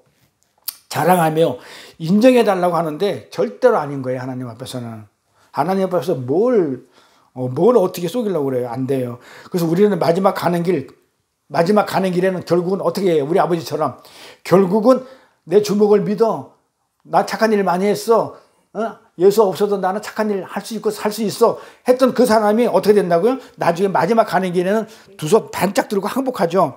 자랑하며 인정해달라고 하는데 절대로 아닌 거예요. 하나님 앞에서는. 하나님 앞에서 뭘 어떻게 속이려고 그래요. 안 돼요. 그래서 우리는 마지막 가는 길에는 결국은 어떻게 해요? 우리 아버지처럼 결국은 내 주먹을 믿어. 나 착한 일 많이 했어. 예수 없어도 나는 착한 일 할 수 있고 살 수 있어. 했던 그 사람이 어떻게 된다고요? 나중에 마지막 가는 길에는 두 손 반짝 들고 항복하죠.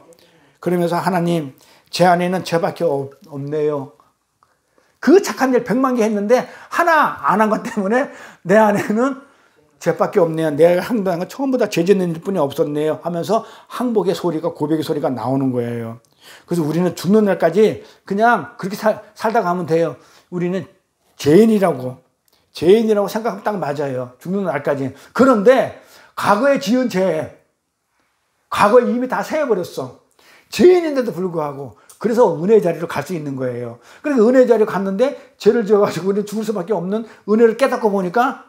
그러면서 하나님 제 안에는 죄밖에 없네요. 그 착한 일 100만 개 했는데 하나 안 한 것 때문에 내 안에는 죄밖에 없네요. 내가 항복한 건 전부 다 죄 짓는 일뿐이 없었네요 하면서 항복의 소리가 고백의 소리가 나오는 거예요. 그래서 우리는 죽는 날까지 그냥 그렇게 살다 가면 돼요. 우리는 죄인이라고 생각하면 딱 맞아요. 죽는 날까지. 그런데 과거에 지은 죄 과거에 이미 다 세워버렸어. 죄인인데도 불구하고 그래서 은혜의 자리로 갈 수 있는 거예요. 그러니까 은혜의 자리로 갔는데 죄를 지어가지고 우리 죽을 수밖에 없는 은혜를 깨닫고 보니까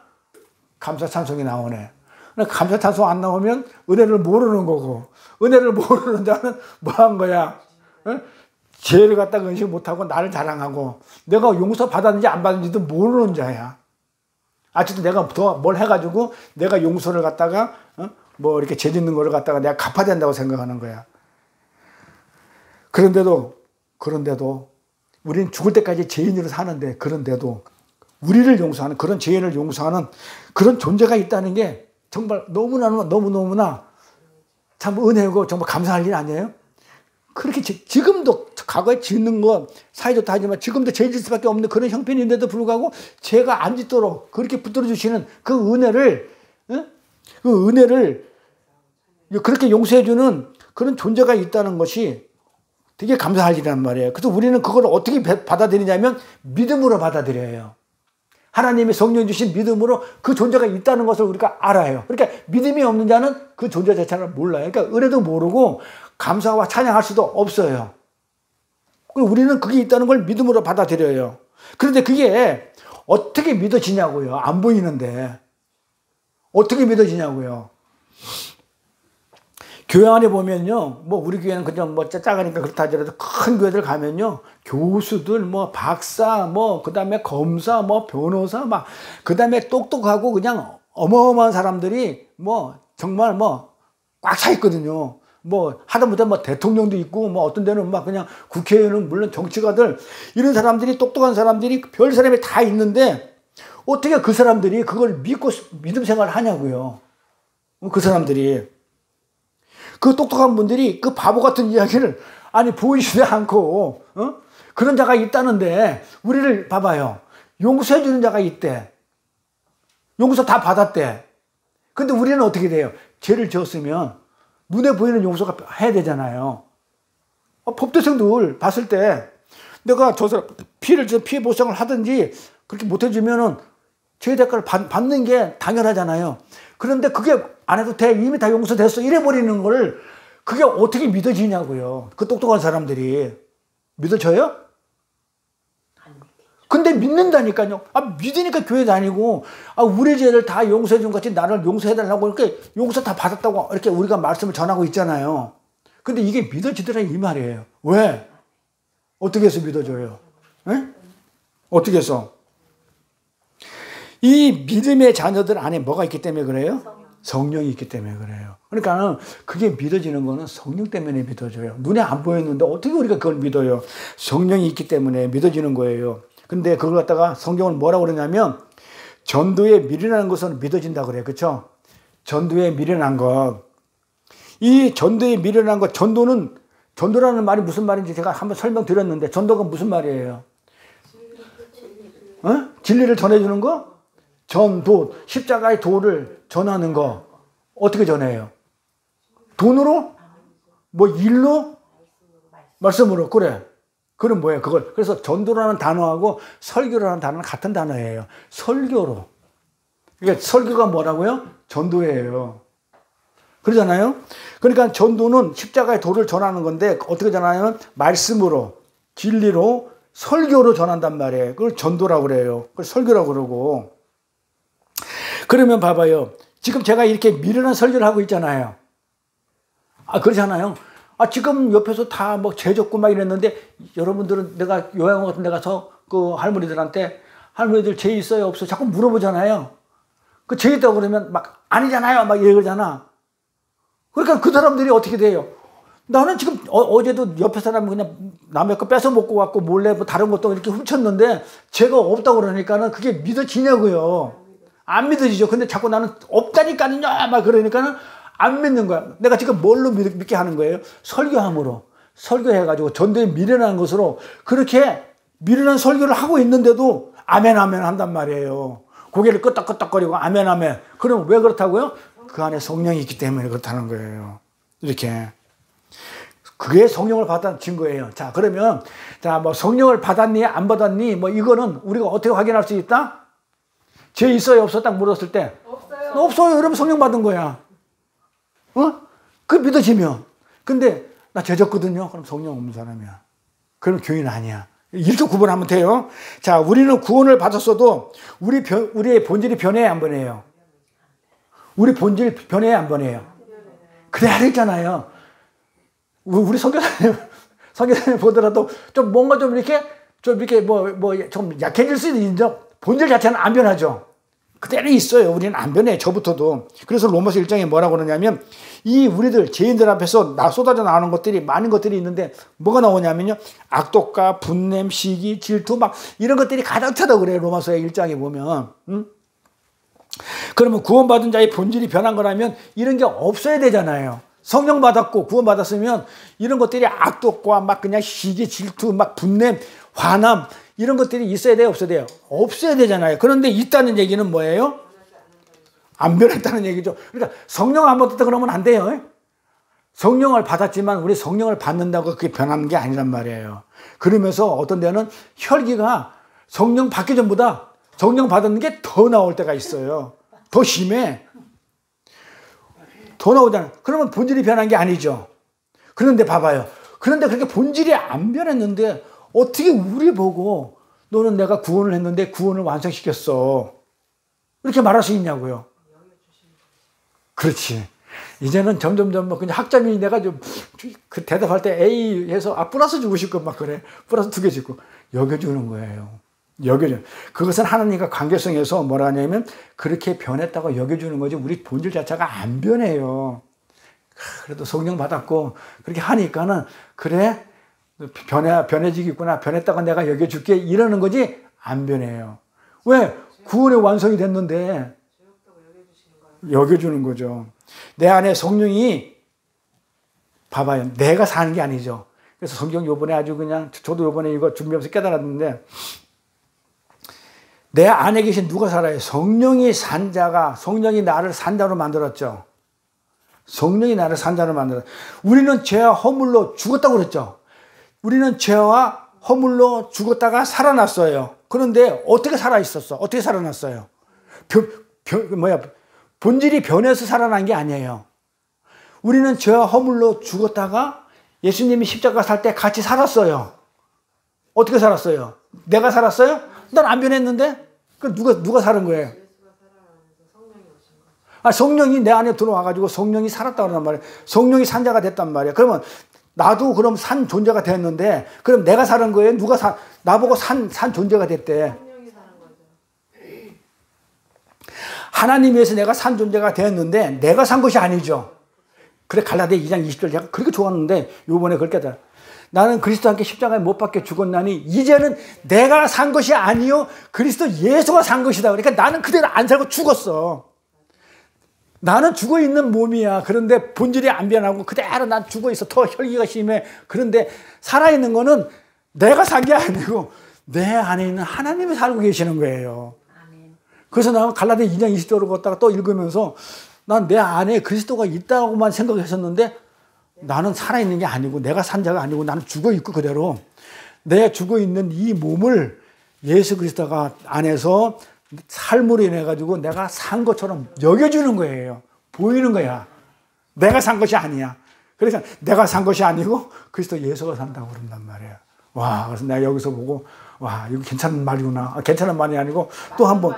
감사 찬송이 나오네. 그러니까 감사 찬송 안 나오면 은혜를 모르는 거고 은혜를 모르는 자는 뭐 한 거야? 죄를 갖다가 의식 못하고 나를 자랑하고 내가 용서 받았는지 안 받았는지도 모르는 자야. 아직도 내가 더 뭘 해가지고 내가 용서를 갖다가 뭐 이렇게 죄 짓는 거를 갖다가 내가 갚아야 된다고 생각하는 거야. 그런데도 우리는 죽을 때까지 죄인으로 사는데 그런데도 우리를 용서하는 그런 죄인을 용서하는 그런 존재가 있다는 게 정말 너무나 참 은혜고 정말 감사할 일 아니에요? 그렇게 지금도 과거에 짓는 건 사이좋다 하지만 지금도 죄 짓을 수밖에 없는 그런 형편인데도 불구하고 죄가 안 짓도록 그렇게 붙들어 주시는 그 은혜를 그렇게 용서해 주는 그런 존재가 있다는 것이 되게 감사할 일이란 말이에요. 그래서 우리는 그걸 어떻게 받아들이냐면 믿음으로 받아들여요. 하나님이 성령 주신 믿음으로 그 존재가 있다는 것을 우리가 알아요. 그러니까 믿음이 없는 자는 그 존재 자체를 몰라요. 그러니까 은혜도 모르고 감사와 찬양할 수도 없어요. 우리는 그게 있다는 걸 믿음으로 받아들여요. 그런데 그게 어떻게 믿어지냐고요. 안 보이는데. 어떻게 믿어지냐고요. 교회 안에 보면요, 뭐 우리 교회는 그냥 뭐 작으니까 그렇다 하더라도 큰 교회들 가면요, 교수들, 뭐 박사, 뭐 그다음에 검사, 뭐 변호사, 막 그다음에 똑똑하고 그냥 어마어마한 사람들이 뭐 정말 뭐 꽉 차 있거든요. 뭐 하다못해 뭐 대통령도 있고 뭐 어떤 데는 막 그냥 국회의원은 물론 정치가들 이런 사람들이 똑똑한 사람들이 별 사람이 다 있는데 어떻게 그 사람들이 그걸 믿고 믿음 생활을 하냐고요. 그 사람들이. 그 똑똑한 분들이 그 바보 같은 이야기를 보이지도 않고 그런 자가 있다는데 우리를 봐봐요. 용서해 주는 자가 있대. 용서 다 받았대. 근데 우리는 어떻게 돼요? 죄를 지었으면 눈에 보이는 용서가 해야 되잖아요. 법대생들 봤을 때 내가 저 사람 피해 보상을 하든지 그렇게 못해주면은 죄의 대가를 받는 게 당연하잖아요. 그런데 그게 안 해도 돼. 이미 다 용서됐어. 이래버리는 걸 그게 어떻게 믿어지냐고요. 그 똑똑한 사람들이. 믿어져요? 근데 믿는다니까요. 믿으니까 교회 다니고, 우리 죄를 다 용서해 준 같이 나를 용서해 달라고 이렇게 용서 다 받았다고 이렇게 우리가 말씀을 전하고 있잖아요. 근데 이게 믿어지더라 이 말이에요. 왜? 어떻게 해서 믿어져요? 에? 어떻게 해서? 이 믿음의 자녀들 안에 뭐가 있기 때문에 그래요? 성령이 있기 때문에 그래요. 그러니까 그게 믿어지는 거는 성령 때문에 믿어져요. 눈에 안 보였는데 어떻게 우리가 그걸 믿어요? 성령이 있기 때문에 믿어지는 거예요. 근데 그걸 갖다가 성경은 뭐라고 그러냐면 전도에 미련한 것은 믿어진다 그래요. 그렇죠? 전도에 미련한 것. 이 전도에 미련한 것, 전도라는 말이 무슨 말인지 제가 한번 설명드렸는데 전도가 무슨 말이에요? 진리를 전해주는 거? 전도, 십자가의 도를 전하는 거. 어떻게 전해요? 돈으로? 뭐 일로? 말씀으로. 그래. 그럼 뭐예요? 그걸. 그래서 전도라는 단어하고 설교라는 단어는 같은 단어예요. 설교로. 그러니까 설교가 뭐라고요? 전도예요. 그러잖아요? 그러니까 전도는 십자가의 도를 전하는 건데 어떻게 전하냐면 말씀으로, 진리로, 설교로 전한단 말이에요. 그걸 전도라고 그래요. 그걸 설교라고 그러고. 그러면 봐봐요. 지금 제가 이렇게 미련한 설교를 하고 있잖아요. 그렇잖아요. 지금 옆에서 다 뭐 죄졌고 막 이랬는데 여러분들은 내가 요양원 같은 데 가서 그 할머니들한테 할머니들 죄 있어요? 없어요? 자꾸 물어보잖아요. 그 죄 있다고 그러면 막 아니잖아요. 막 이러잖아. 그러니까 그 사람들이 어떻게 돼요? 나는 지금 어제도 옆에 사람이 그냥 남의 거 뺏어 먹고 왔고 몰래 뭐 다른 것도 이렇게 훔쳤는데 죄가 없다고 그러니까는 그게 믿어지냐고요. 안 믿어지죠. 근데 자꾸 나는 없다니까요. 막 그러니까는 안 믿는 거야. 내가 지금 뭘로 믿게 하는 거예요? 설교함으로. 설교해가지고 전도에 미련한 것으로 그렇게 미련한 설교를 하고 있는데도 아멘 아멘 한단 말이에요. 고개를 끄덕끄덕거리고 아멘 아멘. 그럼 왜 그렇다고요? 그 안에 성령이 있기 때문에 그렇다는 거예요. 이렇게. 그게 성령을 받은 거예요. 자, 그러면 뭐 성령을 받았니 안 받았니 뭐 이거는 우리가 어떻게 확인할 수 있다? 죄 있어요 없어? 딱 물었을 때 없어요. 없어요. 여러분 성령 받은 거야. 그 믿어지면. 근데 나 죄 졌거든요. 그럼 성령 없는 사람이야. 그럼 교인 아니야. 이렇게 구분하면 돼요. 자, 우리는 구원을 받았어도 우리의 본질이 변해야 안 변해요? 우리 본질 변해야 안 변해요? 그래야 했잖아요. 우리 선교사님 보더라도 좀 뭔가 좀 이렇게 좀 약해질 수 있는 인정. 본질 자체는 안 변하죠. 그대로 있어요. 우리는 안 변해. 저부터도. 그래서 로마서 1장에 뭐라고 그러냐면 이 우리들 죄인들 앞에서 쏟아져 나오는 것들이 많은 것들이 있는데 뭐가 나오냐면요. 악독과 분냄, 시기, 질투 막 이런 것들이 가득 차다고 그래요. 로마서의 1장에 보면. 그러면 구원받은 자의 본질이 변한 거라면 이런 게 없어야 되잖아요. 성령 받았고 구원 받았으면 이런 것들이 악독과 막 그냥 시기, 질투, 막 분냄, 화남 이런 것들이 있어야 돼요? 없어야 돼요? 없어야 되잖아요. 그런데 있다는 얘기는 뭐예요? 안 변했다는 얘기죠. 그러니까 성령 안 받았다 그러면 안 돼요. 성령을 받았지만 우리 성령을 받는다고 그게 변하는 게 아니란 말이에요. 그러면서 어떤 데는 혈기가 성령 받기 전보다 성령 받는 게 더 나올 때가 있어요. 더 심해. 더 나오잖아요. 그러면 본질이 변한 게 아니죠. 그런데 봐봐요. 그런데 그렇게 본질이 안 변했는데 어떻게 우리 보고 너는 내가 구원을 했는데 구원을 완성시켰어. 이렇게 말할 수 있냐고요. 그렇지. 이제는 점점 그냥 학자님이 내가 좀 그 대답할 때 A 해서 플러스 주고 싶고 막 그래. 플러스 2개 주고 여겨주는 거예요. 여겨줘. 그것은 하나님과 관계성에서 뭐라 하냐면 그렇게 변했다고 여겨주는 거지 우리 본질 자체가 안 변해요. 그래도 성령 받았고 그렇게 하니까는 그래 변해지겠구나. 변했다고 내가 여겨줄게. 이러는 거지 안 변해요. 왜? 구원의 완성이 됐는데 여겨주는 거죠. 내 안에 성령이 봐봐요. 내가 사는 게 아니죠. 그래서 성경 요번에 아주 그냥 저도 요번에 이거 준비하면서 깨달았는데 내 안에 계신 누가 살아요? 성령이 산 자가 성령이 나를 산자로 만들었죠. 성령이 나를 산자로 만들었죠. 우리는 죄와 허물로 죽었다고 그랬죠. 우리는 죄와 허물로 죽었다가 살아났어요. 그런데 어떻게 살아있었어? 어떻게 살아났어요? 본질이 변해서 살아난 게 아니에요. 우리는 죄와 허물로 죽었다가 예수님이 십자가 살 때 같이 살았어요. 어떻게 살았어요? 내가 살았어요? 난 안 변했는데? 그 누가 사는 거예요? 예수가 살아나면서 성령이 오신 거죠. 아, 성령이 내 안에 들어와가지고 성령이 살았다 그러단 말이에요. 성령이 산자가 됐단 말이에요. 그러면 나도 그럼 산 존재가 됐는데, 그럼 내가 사는 거예요? 나보고 산 존재가 됐대. 성령이 사는 거죠. 하나님에 의해서 내가 산 존재가 되었는데, 내가 산 것이 아니죠. 그래, 갈라디아 2장 20절 제가 그렇게 좋았는데, 요번에 그렇게 하더라. 나는 그리스도와 함께 십자가에 못 박혀 죽었나니, 이제는 내가 산 것이 아니요 그리스도 예수가 산 것이다. 그러니까 나는 그대로 안 살고 죽었어. 나는 죽어있는 몸이야. 그런데 본질이 안 변하고 그대로 난 죽어있어. 더 혈기가 심해. 그런데 살아있는 거는 내가 산 게 아니고 내 안에 있는 하나님이 살고 계시는 거예요. 그래서 나는 갈라디아 2장 20절을 걷다가 또 읽으면서 난 내 안에 그리스도가 있다고만 생각했었는데, 나는 살아있는 게 아니고 내가 산 자가 아니고 나는 죽어있고 그대로 내 죽어있는 이 몸을 예수 그리스도가 안에서 삶으로 인해 가지고 내가 산 것처럼 여겨주는 거예요. 보이는 거야. 내가 산 것이 아니야. 그러니까 내가 산 것이 아니고 그리스도 예수가 산다고 그런단 말이에요. 와, 그래서 내가 여기서 보고, 와, 이거 괜찮은 말이구나. 괜찮은 말이 아니고 또 한번,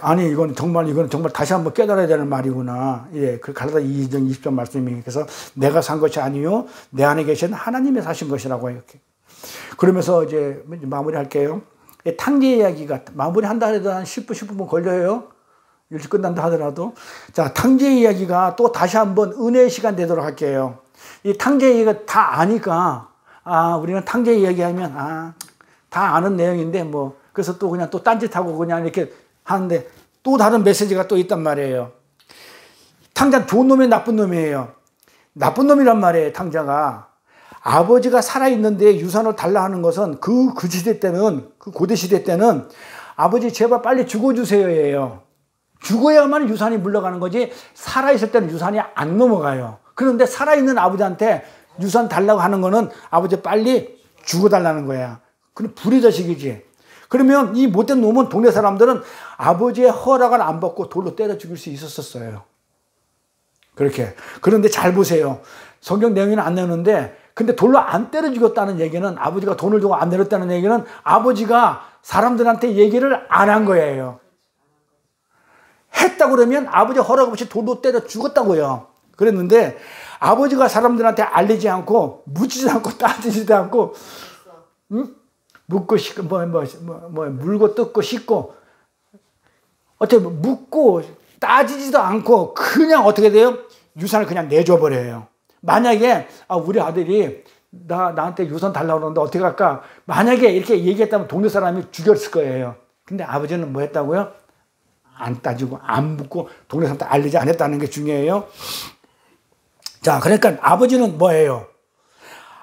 아니, 이건 정말 다시 한번 깨달아야 되는 말이구나. 예, 그 갈라디아 2장 20절 말씀이. 그래서 내가 산 것이 아니요 내 안에 계신 하나님이 사신 것이라고 이렇게. 그러면서 이제 마무리할게요. 탕제 이야기가 마무리한다 해도 한 10분, 15분 걸려요. 일찍 끝난다 하더라도. 자, 탕제 이야기가 또 다시 한번 은혜의 시간 되도록 할게요. 이 탕제 이야기가 다 아니까, 우리는 탕제 이야기하면, 다 아는 내용인데, 뭐, 그래서 또 그냥 또 딴짓하고 그냥 이렇게 하는데, 또 다른 메시지가 또 있단 말이에요. 탕자는 좋은 놈이 나쁜 놈이에요. 나쁜 놈이란 말이에요, 탕자가. 아버지가 살아있는데 유산을 달라 하는 것은 그 시대 때는, 그 고대 시대 때는 아버지 제발 빨리 죽어주세요 예요. 죽어야만 유산이 물러가는 거지, 살아있을 때는 유산이 안 넘어가요. 그런데 살아있는 아버지한테 유산 달라고 하는 거는 아버지 빨리 죽어달라는 거야. 그럼 불의자식이지. 그러면 이 못된 놈은 동네 사람들은 아버지의 허락을 안 받고 돌로 때려 죽일 수 있었어요. 그렇게. 그런데 잘 보세요. 성경 내용에는 안 나오는데, 근데 돌로 안 때려 죽였다는 얘기는, 아버지가 돈을 주고 안 내렸다는 얘기는 아버지가 사람들한테 얘기를 안 한 거예요. 했다 그러면 아버지 허락 없이 돌로 때려 죽었다고요. 그랬는데 아버지가 사람들한테 알리지 않고, 묻지도 않고 따지지도 않고, 응? 묻고 씻고, 물고 뜯고 씻고, 어떻게 묻고 따지지도 않고 그냥 어떻게 돼요? 유산을 그냥 내줘버려요. 만약에 우리 아들이 나한테 유산 달라고 그러는데 어떻게 할까? 만약에 이렇게 얘기했다면 동네 사람이 죽였을 거예요. 근데 아버지는 뭐 했다고요? 안 따지고 안 묻고 동네 사람한테 알리지 않았다는 게 중요해요. 자, 그러니까 아버지는 뭐예요?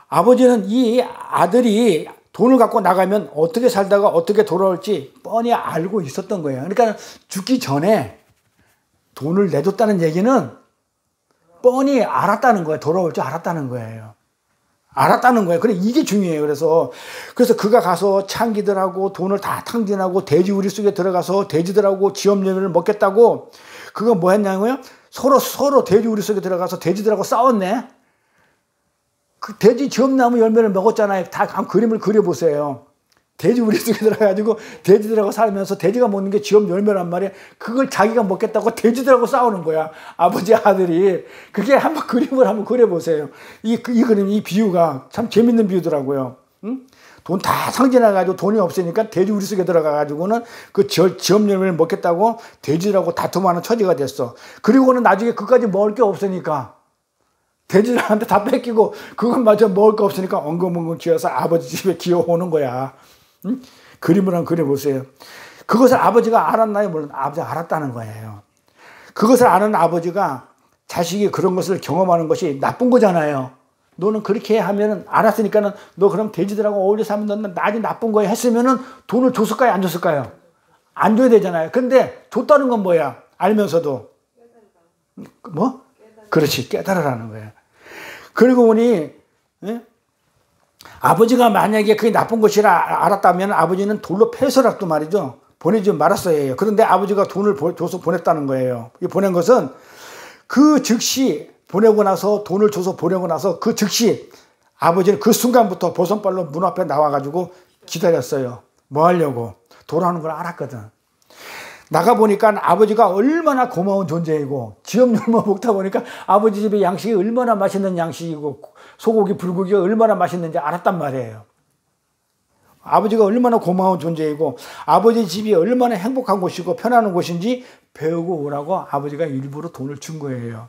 아버지는 이 아들이 돈을 갖고 나가면 어떻게 살다가 어떻게 돌아올지 뻔히 알고 있었던 거예요. 그러니까 죽기 전에 돈을 내줬다는 얘기는 뻔히 알았다는 거예요. 돌아올 줄 알았다는 거예요. 알았다는 거예요. 그래, 이게 중요해요. 그래서 그가 가서 창기들하고 돈을 다 탕진하고 돼지 우리 속에 들어가서 돼지들하고 지엄열매를 먹겠다고, 그거 뭐 했냐고요? 서로 돼지 우리 속에 들어가서 돼지들하고 싸웠네. 그 돼지 지엄나무 열매를 먹었잖아요. 다 그림을 그려보세요. 돼지 우리 속에 들어가가지고 돼지들하고 살면서 돼지가 먹는 게 지엄 열매란 말이에요. 그걸 자기가 먹겠다고 돼지들하고 싸우는 거야. 아버지 아들이. 그게 한번 그림을 한번 그려보세요. 이 그림, 이 비유가 참 재밌는 비유더라고요. 응? 돈 다 상진해가지고 돈이 없으니까 돼지 우리 속에 들어가가지고는 그 지엄 열매를 먹겠다고 돼지들하고 다툼하는 처지가 됐어. 그리고는 나중에 그까지 먹을 게 없으니까 돼지들한테 다 뺏기고 그것마저 먹을 거 없으니까 엉금엉금 기어서 아버지 집에 기어오는 거야. 응? 그림을 한번 그려보세요. 그것을 아버지가 알았나요? 물론 아버지가 알았다는 거예요. 그것을 아는 아버지가 자식이 그런 것을 경험하는 것이 나쁜 거잖아요. 너는 그렇게 하면은, 알았으니까는 너 그럼 돼지들하고 어울려 살면 너는 나지 나쁜 거야 했으면은 돈을 줬을까요? 안 줬을까요? 안 줘야 되잖아요. 근데 줬다는 건 뭐야? 알면서도. 뭐? 그렇지. 깨달으라는 거예요. 그리고 보니, 예? 아버지가 만약에 그게 나쁜 것이라 알았다면 아버지는 돌로 패서라도 말이죠. 보내지 말았어야 해요. 그런데 아버지가 돈을 줘서 보냈다는 거예요. 이 보낸 것은 그 즉시 보내고 나서, 돈을 줘서 보내고 나서 그 즉시 아버지는 그 순간부터 보선발로 문 앞에 나와가지고 기다렸어요. 뭐 하려고 돌아오는 걸 알았거든. 나가보니까 아버지가 얼마나 고마운 존재이고 지엄열매 먹다 보니까 아버지 집의 양식이 얼마나 맛있는 양식이고 소고기 불고기가 얼마나 맛있는지 알았단 말이에요. 아버지가 얼마나 고마운 존재이고 아버지 집이 얼마나 행복한 곳이고 편안한 곳인지 배우고 오라고 아버지가 일부러 돈을 준 거예요.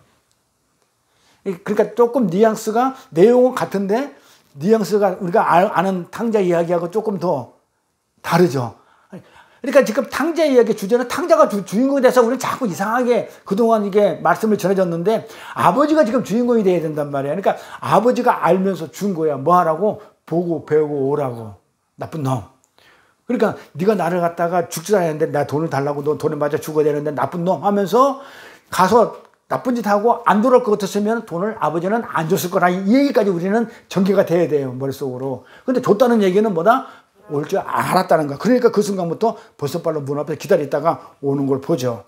그러니까 조금 뉘앙스가 내용은 같은데 뉘앙스가 우리가 아는 탕자 이야기하고 조금 더 다르죠. 그러니까 지금 탕자 이야기 주제는 탕자가 주인공이 돼서 우리는 자꾸 이상하게 그동안 이게 말씀을 전해줬는데 아버지가 지금 주인공이 돼야 된단 말이야. 그러니까 아버지가 알면서 준 거야. 뭐 하라고? 보고 배우고 오라고. 나쁜 놈. 그러니까 네가 나를 갖다가 죽지 않았는데 나 돈을 달라고 너 돈을 맞아 죽어야 되는데 나쁜 놈 하면서 가서 나쁜 짓 하고 안 돌아올 것 같았으면 돈을 아버지는 안 줬을 거라. 이 얘기까지 우리는 전개가 돼야 돼요. 머릿속으로. 근데 줬다는 얘기는 뭐다? 올 줄 알았다는 거야. 그러니까 그 순간부터 버섯발로 문 앞에 기다리다가 오는 걸 보죠.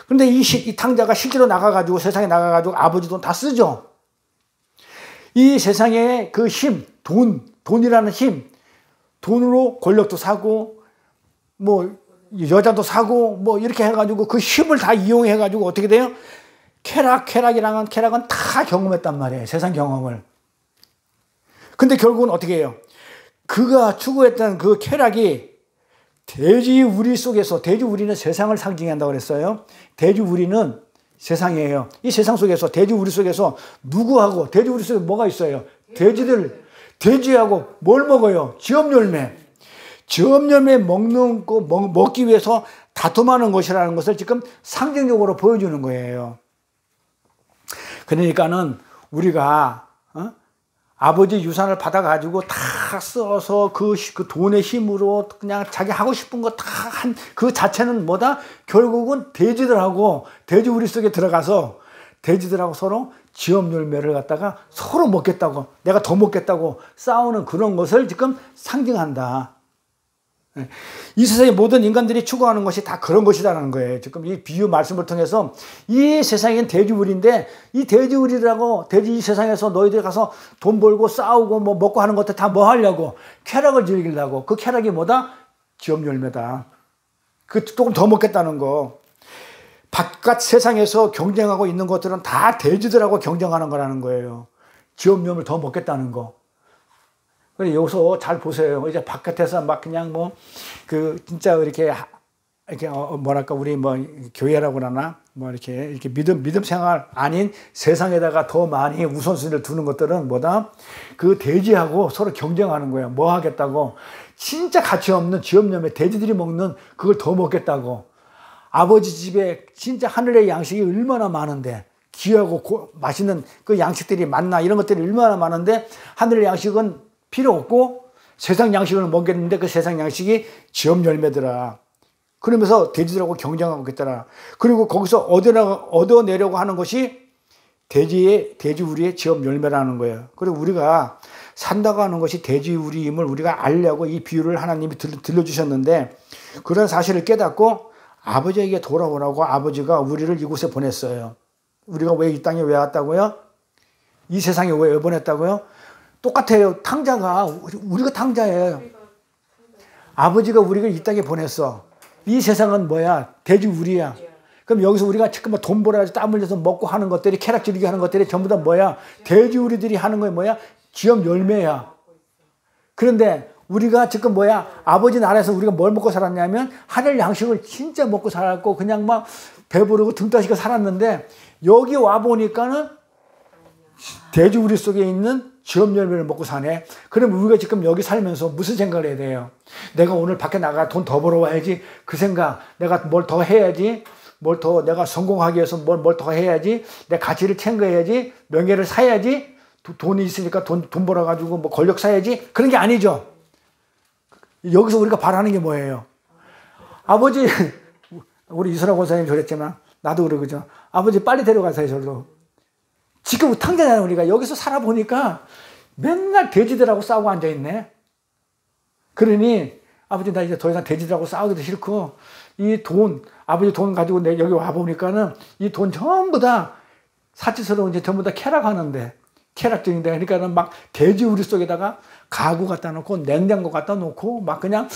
그런데 이 탕자가 실제로 나가가지고 세상에 나가가지고 아버지 돈 다 쓰죠. 이 세상에 그 힘, 돈이라는 힘, 돈으로 권력도 사고, 뭐, 여자도 사고, 뭐, 이렇게 해가지고 그 힘을 다 이용해가지고 어떻게 돼요? 쾌락은 다 경험했단 말이에요. 세상 경험을. 근데 결국은 어떻게 해요? 그가 추구했던 그 쾌락이 돼지우리 속에서, 돼지우리는 세상을 상징한다고 그랬어요. 돼지우리는 세상이에요. 이 세상 속에서, 돼지우리 속에서 누구하고, 돼지우리 속에 뭐가 있어요? 돼지하고 뭘 먹어요? 지엄열매. 지엄열매 먹기 위해서 다툼하는 것이라는 것을 지금 상징적으로 보여주는 거예요. 그러니까는 우리가 아버지 유산을 받아가지고 다 써서 그 돈의 힘으로 그냥 자기 하고 싶은 거 다 한 그 자체는 뭐다? 결국은 돼지들하고 돼지우리 속에 들어가서 돼지들하고 서로 지엄열매를 갖다가 서로 먹겠다고, 내가 더 먹겠다고 싸우는 그런 것을 지금 상징한다. 이 세상의 모든 인간들이 추구하는 것이 다 그런 것이라는 거예요. 지금 이 비유 말씀을 통해서 이 세상엔 돼지우리인데 이 돼지우리들하고 이 세상에서 너희들이 가서 돈 벌고 싸우고 뭐 먹고 하는 것들 다 뭐 하려고? 쾌락을 즐기려고. 그 쾌락이 뭐다? 지엄열매다. 그 조금 더 먹겠다는 거. 바깥 세상에서 경쟁하고 있는 것들은 다 돼지들하고 경쟁하는 거라는 거예요. 지엄열매를 더 먹겠다는 거. 여기서 잘 보세요. 이제 바깥에서 막 그냥 진짜 이렇게 뭐랄까, 우리 뭐 교회라고 그러나, 뭐 이렇게 믿음 생활 아닌 세상에다가 더 많이 우선순위를 두는 것들은 뭐다? 그 돼지하고 서로 경쟁하는 거야. 뭐 하겠다고? 진짜 가치 없는 지엄열매, 돼지들이 먹는 그걸 더 먹겠다고. 아버지 집에 진짜 하늘의 양식이 얼마나 많은데, 귀하고 맛있는 그 양식들이 많나, 이런 것들이 얼마나 많은데, 하늘의 양식은 필요 없고 세상 양식을 먹겠는데 그 세상 양식이 지엄열매더라. 그러면서 돼지들하고 경쟁하고 있더라. 그리고 거기서 얻어내려고 하는 것이 돼지우리의 지엄열매라는 거예요. 그리고 우리가 산다고 하는 것이 돼지우리임을 우리가 알려고 이 비유를 하나님이 들려주셨는데, 그런 사실을 깨닫고 아버지에게 돌아오라고 아버지가 우리를 이곳에 보냈어요. 우리가 왜 이 땅에 왜 왔다고요? 이 세상에 왜 보냈다고요? 똑같아요. 탕자가, 우리가 탕자예요. 아버지가 우리를 이 땅에 보냈어. 이 세상은 뭐야? 돼지우리야. 그럼 여기서 우리가 지금 돈 벌어야지 땀 흘려서 먹고 하는 것들이, 쾌락 즐기게 하는 것들이 전부 다 뭐야? 돼지우리들이 하는 거야 뭐야? 지엄열매야. 그런데 우리가 지금 뭐야? 아버지 나라에서 우리가 뭘 먹고 살았냐면 하늘 양식을 진짜 먹고 살았고 그냥 막 배부르고 등 따시고 살았는데, 여기 와보니까는 돼지우리 속에 있는 지엄열매를 먹고 사네. 그럼 우리가 지금 여기 살면서 무슨 생각을 해야 돼요? 내가 오늘 밖에 나가 돈 더 벌어와야지. 그 생각. 내가 뭘 더 해야지. 내가 성공하기 위해서 뭘 더 해야지. 내 가치를 챙겨야지. 명예를 사야지. 돈이 있으니까 돈 벌어가지고 뭐 권력 사야지. 그런 게 아니죠. 여기서 우리가 바라는 게 뭐예요? 아버지, 우리 이선화 권사님 저랬지만 나도 그러죠. 아버지 빨리 데려가세요, 저로. 지금 탕자잖아요. 우리가 여기서 살아보니까 맨날 돼지들하고 싸우고 앉아있네. 그러니 아버지 나 이제 더 이상 돼지들하고 싸우기도 싫고, 아버지 돈 가지고 내 여기 와보니까는 이 돈 전부 다 사치스러운 이제 전부 다 쾌락하는데, 쾌락적인데, 그러니까는 막 돼지우리 속에다가 가구 갖다 놓고 냉장고 갖다 놓고 막 그냥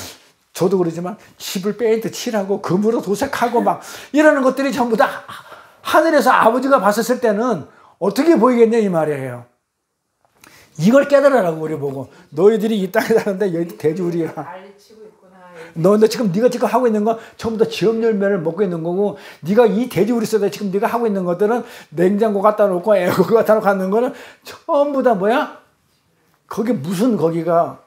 저도 그러지만 집을 페인트 칠하고 금으로 도색하고 막 이러는 것들이 전부 다 하늘에서 아버지가 봤었을 때는 어떻게 보이겠냐 이 말이에요. 이걸 깨달으라고 우리 보고. 너희들이 이 땅에 사는데 여기 돼지우리야. 난리치고 있구나. 너 지금 네가 하고 있는 건 전부 다 지업 열매를 먹고 있는 거고, 네가 이 돼지우리 속에 지금 네가 하고 있는 것들은 냉장고 갖다 놓고 에어컨 갖다 놓고 하는 거는 전부 다 뭐야? 거기 무슨 거기가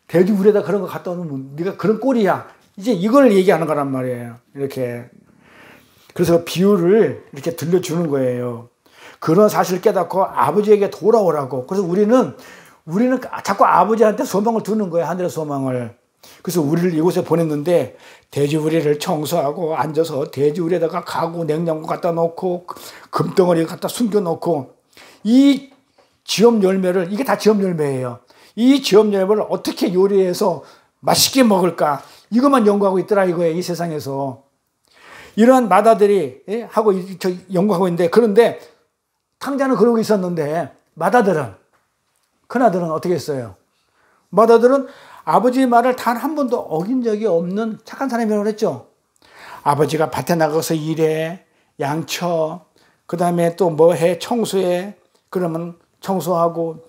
돼지우리에다 그런 거 갖다 놓으면 네가 그런 꼴이야. 이제 이걸 얘기하는 거란 말이에요. 이렇게. 그래서 비유를 이렇게 들려주는 거예요. 그런 사실을 깨닫고 아버지에게 돌아오라고. 그래서 우리는 자꾸 아버지한테 소망을 두는 거예요. 하늘의 소망을. 그래서 우리를 이곳에 보냈는데 돼지우리를 청소하고 앉아서 돼지우리에다가 가구, 냉장고 갖다 놓고 금덩어리 갖다 숨겨 놓고 이 지업 열매를, 이게 다 지업 열매예요. 이 지업 열매를 어떻게 요리해서 맛있게 먹을까? 이것만 연구하고 있더라 이거예요. 이 세상에서. 이러한 마다들이 연구하고 있는데, 그런데 탕자는 그러고 있었는데 마다들은, 큰아들은 어떻게 했어요? 마다들은 아버지의 말을 단 한 번도 어긴 적이 없는 착한 사람이라고 그랬죠. 아버지가 밭에 나가서 일해, 양쳐, 그 다음에 또 뭐 해, 청소해. 그러면 청소하고,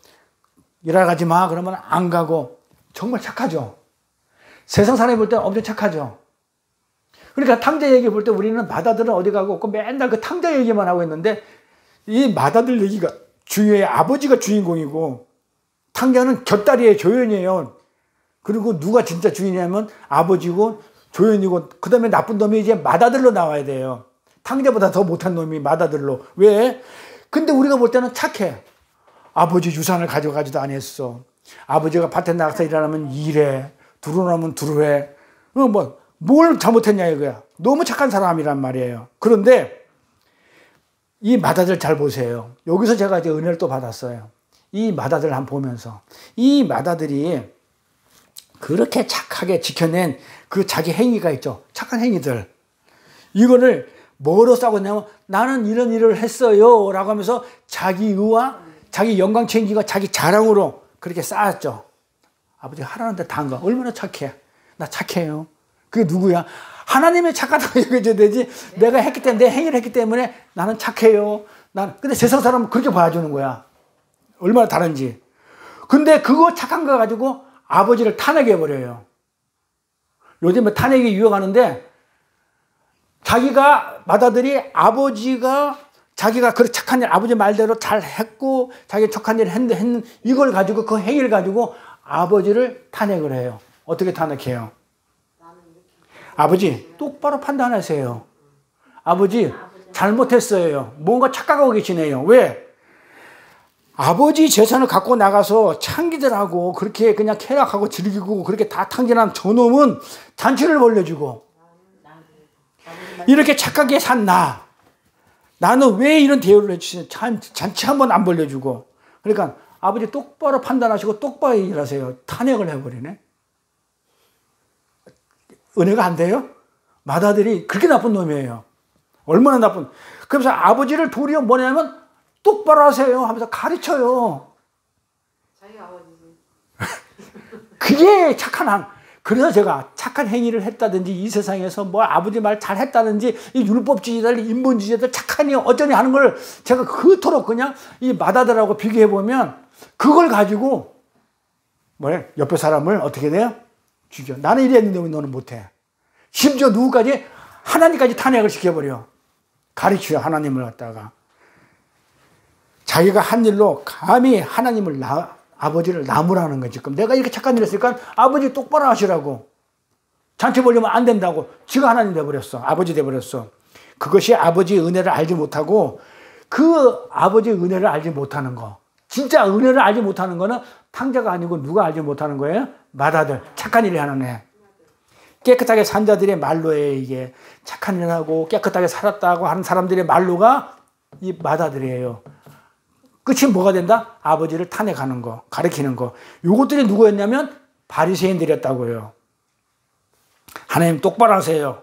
일하러 가지 마. 그러면 안 가고. 정말 착하죠. 세상 사람이 볼 때는 엄청 착하죠. 그러니까 탕자 얘기 볼 때 우리는 마다들은 어디 가고 없고 맨날 그 탕자 얘기만 하고 있는데, 이 마다들 얘기가 중요해요. 아버지가 주인공이고 탕자는 곁다리의 조연이에요. 그리고 누가 진짜 주인이냐면 아버지고 조연이고, 그 다음에 나쁜 놈이 이제 마다들로 나와야 돼요. 탕자보다 더 못한 놈이 마다들로. 왜? 근데 우리가 볼 때는 착해. 아버지 유산을 가져가지도 않았어. 아버지가 밭에 나가서 일하면 일해. 들어오면 들어해. 뭘 잘못했냐 이거야. 너무 착한 사람이란 말이에요. 그런데 이 마다들 잘 보세요. 여기서 제가 이제 은혜를 또 받았어요. 이 마다들 한번 보면서, 이 마다들이 그렇게 착하게 지켜낸 그 자기 행위가 있죠. 착한 행위들. 이거를 뭐로 싸고 있냐면, 나는 이런 일을 했어요 라고 하면서 자기 의와 자기 영광 챙기고 자기 자랑으로 그렇게 쌓았죠. 아버지가 하라는데 다 한 거. 얼마나 착해. 나 착해요. 그게 누구야? 하나님의 착하다고 얘기해줘야 되지. 내가 했기 때문에, 내 행위를 했기 때문에 나는 착해요. 근데 세상 사람은 그렇게 봐주는 거야. 얼마나 다른지. 근데 그거 착한 거 가지고 아버지를 탄핵해버려요. 요즘에 탄핵이 유행하는데, 마다들이 자기가 그렇게 착한 일, 아버지 말대로 잘 했고, 자기 착한 일을 했는 이걸 가지고, 그 행위를 가지고 아버지를 탄핵을 해요. 어떻게 탄핵해요? 아버지, 똑바로 판단하세요. 아버지, 잘못했어요. 뭔가 착각하고 계시네요. 왜? 아버지 재산을 갖고 나가서 창기들하고 그렇게 그냥 쾌락하고 즐기고 그렇게 다 탕진한 저놈은 잔치를 벌려주고, 이렇게 착하게 산 나는 왜 이런 대우를 해주시냐. 잔치 한 번 안 벌려주고. 그러니까 아버지 똑바로 판단하시고 똑바로 일하세요. 탄핵을 해버리네. 은혜가 안 돼요? 마다들이 그렇게 나쁜 놈이에요. 얼마나 나쁜. 그래서 아버지를 도리어 뭐냐면 똑바로 하세요 하면서 가르쳐요. 자기 아버지지. 그게 착한 그래서 제가 착한 행위를 했다든지, 이 세상에서 뭐 아버지 말 잘했다든지, 이 율법주의자들, 인본주의자들 착하니 어쩌니 하는 걸 제가 그토록 그냥 이 마다들하고 비교해보면, 그걸 가지고 옆에 사람을 어떻게 돼요? 죽여. 나는 이랬는데 왜 너는 못해? 심지어 누구까지? 하나님까지 탄핵을 시켜버려. 가르쳐요. 하나님을 갖다가. 자기가 한 일로 감히 하나님을 아버지를 나무라는 거지. 그럼 내가 이렇게 착한 일을 했으니까 아버지 똑바로 하시라고. 잔치 벌리면 안 된다고. 지가 하나님 돼버렸어. 아버지 돼버렸어. 그것이 아버지의 은혜를 알지 못하고, 그 아버지의 은혜를 알지 못하는 거. 진짜 은혜를 알지 못하는 거는 탕자가 아니고 누가 알지 못하는 거예요? 마다들. 착한 일을 하는 애. 깨끗하게 산 자들의 말로예요. 이게 착한 일을 하고 깨끗하게 살았다고 하는 사람들의 말로가 이 마다들이에요. 끝이 뭐가 된다? 아버지를 탄핵하는 거, 가르치는 거. 요것들이 누구였냐면 바리새인들이었다고요. 하나님 똑바로 하세요.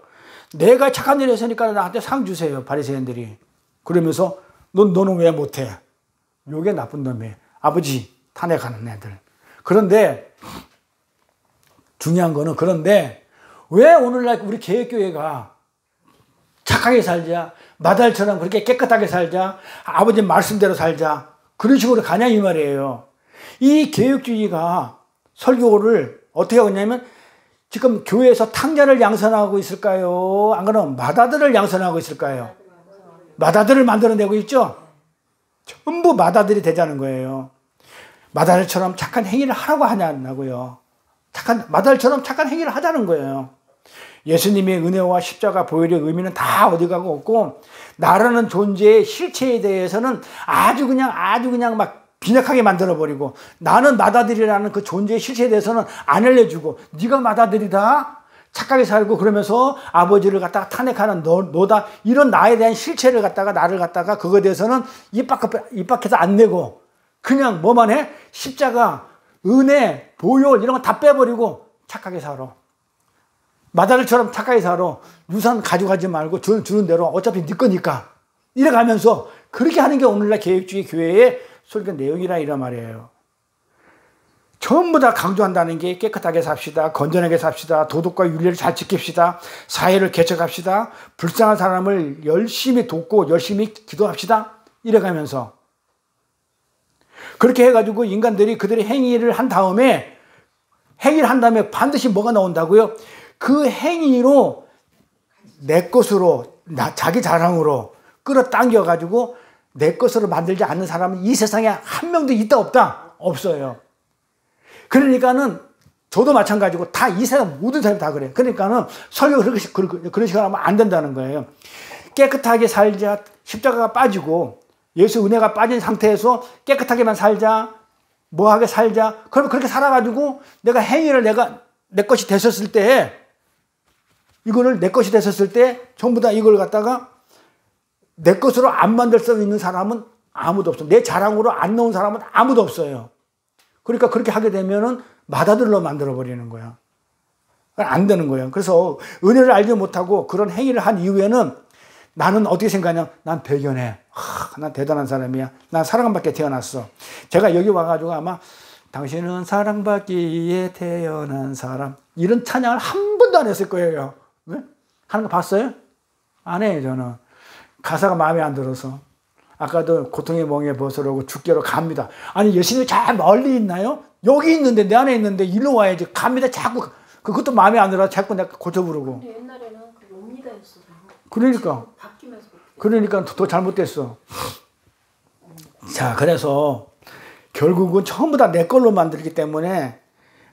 내가 착한 일을 했으니까 나한테 상 주세요. 바리새인들이. 그러면서 너는 왜 못해? 요게 나쁜 놈이에요. 아버지 탄핵하는 애들. 그런데 중요한 거는, 그런데 왜 오늘날 우리 개혁교회가 착하게 살자, 마달처럼 그렇게 깨끗하게 살자, 아버지 말씀대로 살자, 그런 식으로 가냐 이 말이에요. 이 개혁주의가 설교를 어떻게 하고 있냐면 지금 교회에서 탕자를 양선하고 있을까요? 안 그러면 마다들을 양선하고 있을까요? 마다들을 만들어내고 있죠? 전부 마다들이 되자는 거예요. 마다들처럼 착한 행위를 하라고 하냐고요. 마다들처럼 착한 행위를 하자는 거예요. 예수님의 은혜와 십자가 보혈의 의미는 다 어디 가고 없고, 나라는 존재의 실체에 대해서는 아주 그냥 막 빈약하게 만들어버리고, 나는 마다들이라는 그 존재의 실체에 대해서는 안 알려주고, 네가 마다들이다? 착하게 살고 그러면서 아버지를 갖다가 탄핵하는 너다. 이런 나에 대한 실체를 나를 갖다가 그거에 대해서는 입 밖에서 안 내고, 그냥 뭐만 해? 십자가, 은혜, 보혈 이런 거 다 빼버리고 착하게 살아. 마다들처럼 착하게 살아. 유산 가져가지 말고 주는 대로 어차피 네 거니까. 이래가면서 그렇게 하는 게 오늘날 개혁주의 교회의 설교 내용이라 이란 말이에요. 전부 다 강조한다는 게 깨끗하게 삽시다. 건전하게 삽시다. 도덕과 윤리를 잘 지킵시다. 사회를 개척합시다. 불쌍한 사람을 열심히 돕고 열심히 기도합시다. 이래가면서 그렇게 해가지고 인간들이 그들의 행위를 한 다음에 반드시 뭐가 나온다고요? 그 행위로 내 것으로 자기 자랑으로 끌어당겨가지고 내 것으로 만들지 않는 사람은 이 세상에 한 명도 있다 없다? 없어요. 그러니까는 저도 마찬가지고 다 이 세상 모든 사람이 다 그래요. 그러니까는 설교 그런 식으로 하면 안 된다는 거예요. 깨끗하게 살자, 십자가가 빠지고 예수 은혜가 빠진 상태에서 깨끗하게만 살자, 뭐하게 살자. 그러면 그렇게 살아가지고 내가 행위를 내 것이 됐었을 때, 이거를 내 것이 됐었을 때 전부 다 이걸 갖다가 내 것으로 안 만들 수 있는 사람은 아무도 없어. 내 자랑으로 안 넣은 사람은 아무도 없어요. 그러니까 그렇게 하게 되면은 마다들로 만들어버리는 거야. 안 되는 거예요. 그래서 은혜를 알지 못하고 그런 행위를 한 이후에는 나는 어떻게 생각하냐? 난 대견해. 난 대단한 사람이야. 난 사랑받게 태어났어. 제가 여기 와가지고 아마 당신은 사랑받기에 태어난 사람, 이런 찬양을 한 번도 안 했을 거예요. 왜? 하는 거 봤어요? 안 해요, 저는. 가사가 마음에 안 들어서. 아까도 고통의 멍에 벗으라고 죽게로 갑니다. 아니, 예수님이 잘 멀리 있나요? 여기 있는데, 내 안에 있는데, 일로 와야지. 갑니다. 자꾸, 그것도 마음에 안 들어. 자꾸 내가 고쳐 부르고. 근데 옛날에는 그 옵니다였어. 그러니까. 바뀌면서. 그러니까 더 잘못됐어. 자, 그래서 결국은 전부 다 내 걸로 만들기 때문에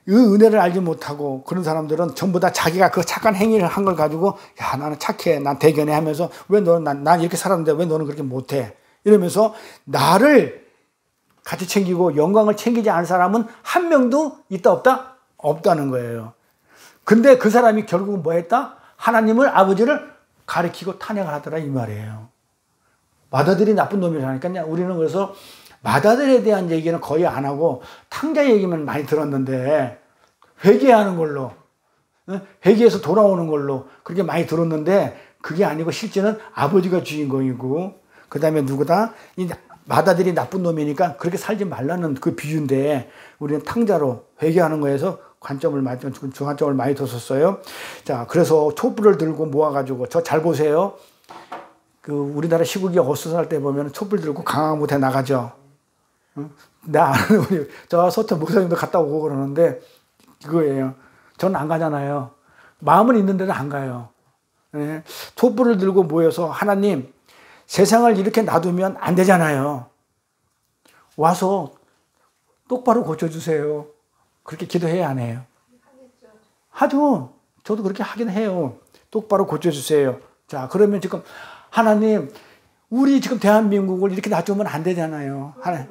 이 은혜를 알지 못하고 그런 사람들은 전부 다 자기가 그 착한 행위를 한 걸 가지고, 야, 나는 착해, 난 대견해 하면서, 왜 너는, 난 이렇게 살았는데 왜 너는 그렇게 못해? 이러면서 나를 같이 챙기고 영광을 챙기지 않은 사람은 한 명도 있다 없다? 없다는 거예요. 근데 그 사람이 결국은 뭐 했다? 하나님을, 아버지를 가리키고 탄핵을 하더라 이 말이에요. 마다들이 나쁜 놈이라니까요. 우리는 그래서 마다들에 대한 얘기는 거의 안 하고 탕자 얘기만 많이 들었는데, 회개하는 걸로, 회개해서 돌아오는 걸로 그렇게 많이 들었는데, 그게 아니고 실제는 아버지가 주인공이고, 그 다음에 누구다? 이 마다들이 나쁜 놈이니까 그렇게 살지 말라는 그 비유인데, 우리는 탕자로 회개하는 거에서 중간점을 많이 뒀었어요. 자, 그래서 촛불을 들고 모아가지고, 저 잘 보세요. 그 우리나라 시국이 어수선할 때 보면 촛불 들고 강화무대 나가죠. 나 아는 우리 저 서천 목사님도 갔다 오고 그러는데 그거예요. 저는 안 가잖아요. 마음은 있는데도 안 가요. 네. 촛불을 들고 모여서 하나님, 세상을 이렇게 놔두면 안 되잖아요. 와서 똑바로 고쳐주세요. 그렇게 기도해야 안 해요? 하죠. 저도 그렇게 하긴 해요. 똑바로 고쳐주세요. 자, 그러면 지금 하나님, 우리 지금 대한민국을 이렇게 놔두면 안 되잖아요. 하나님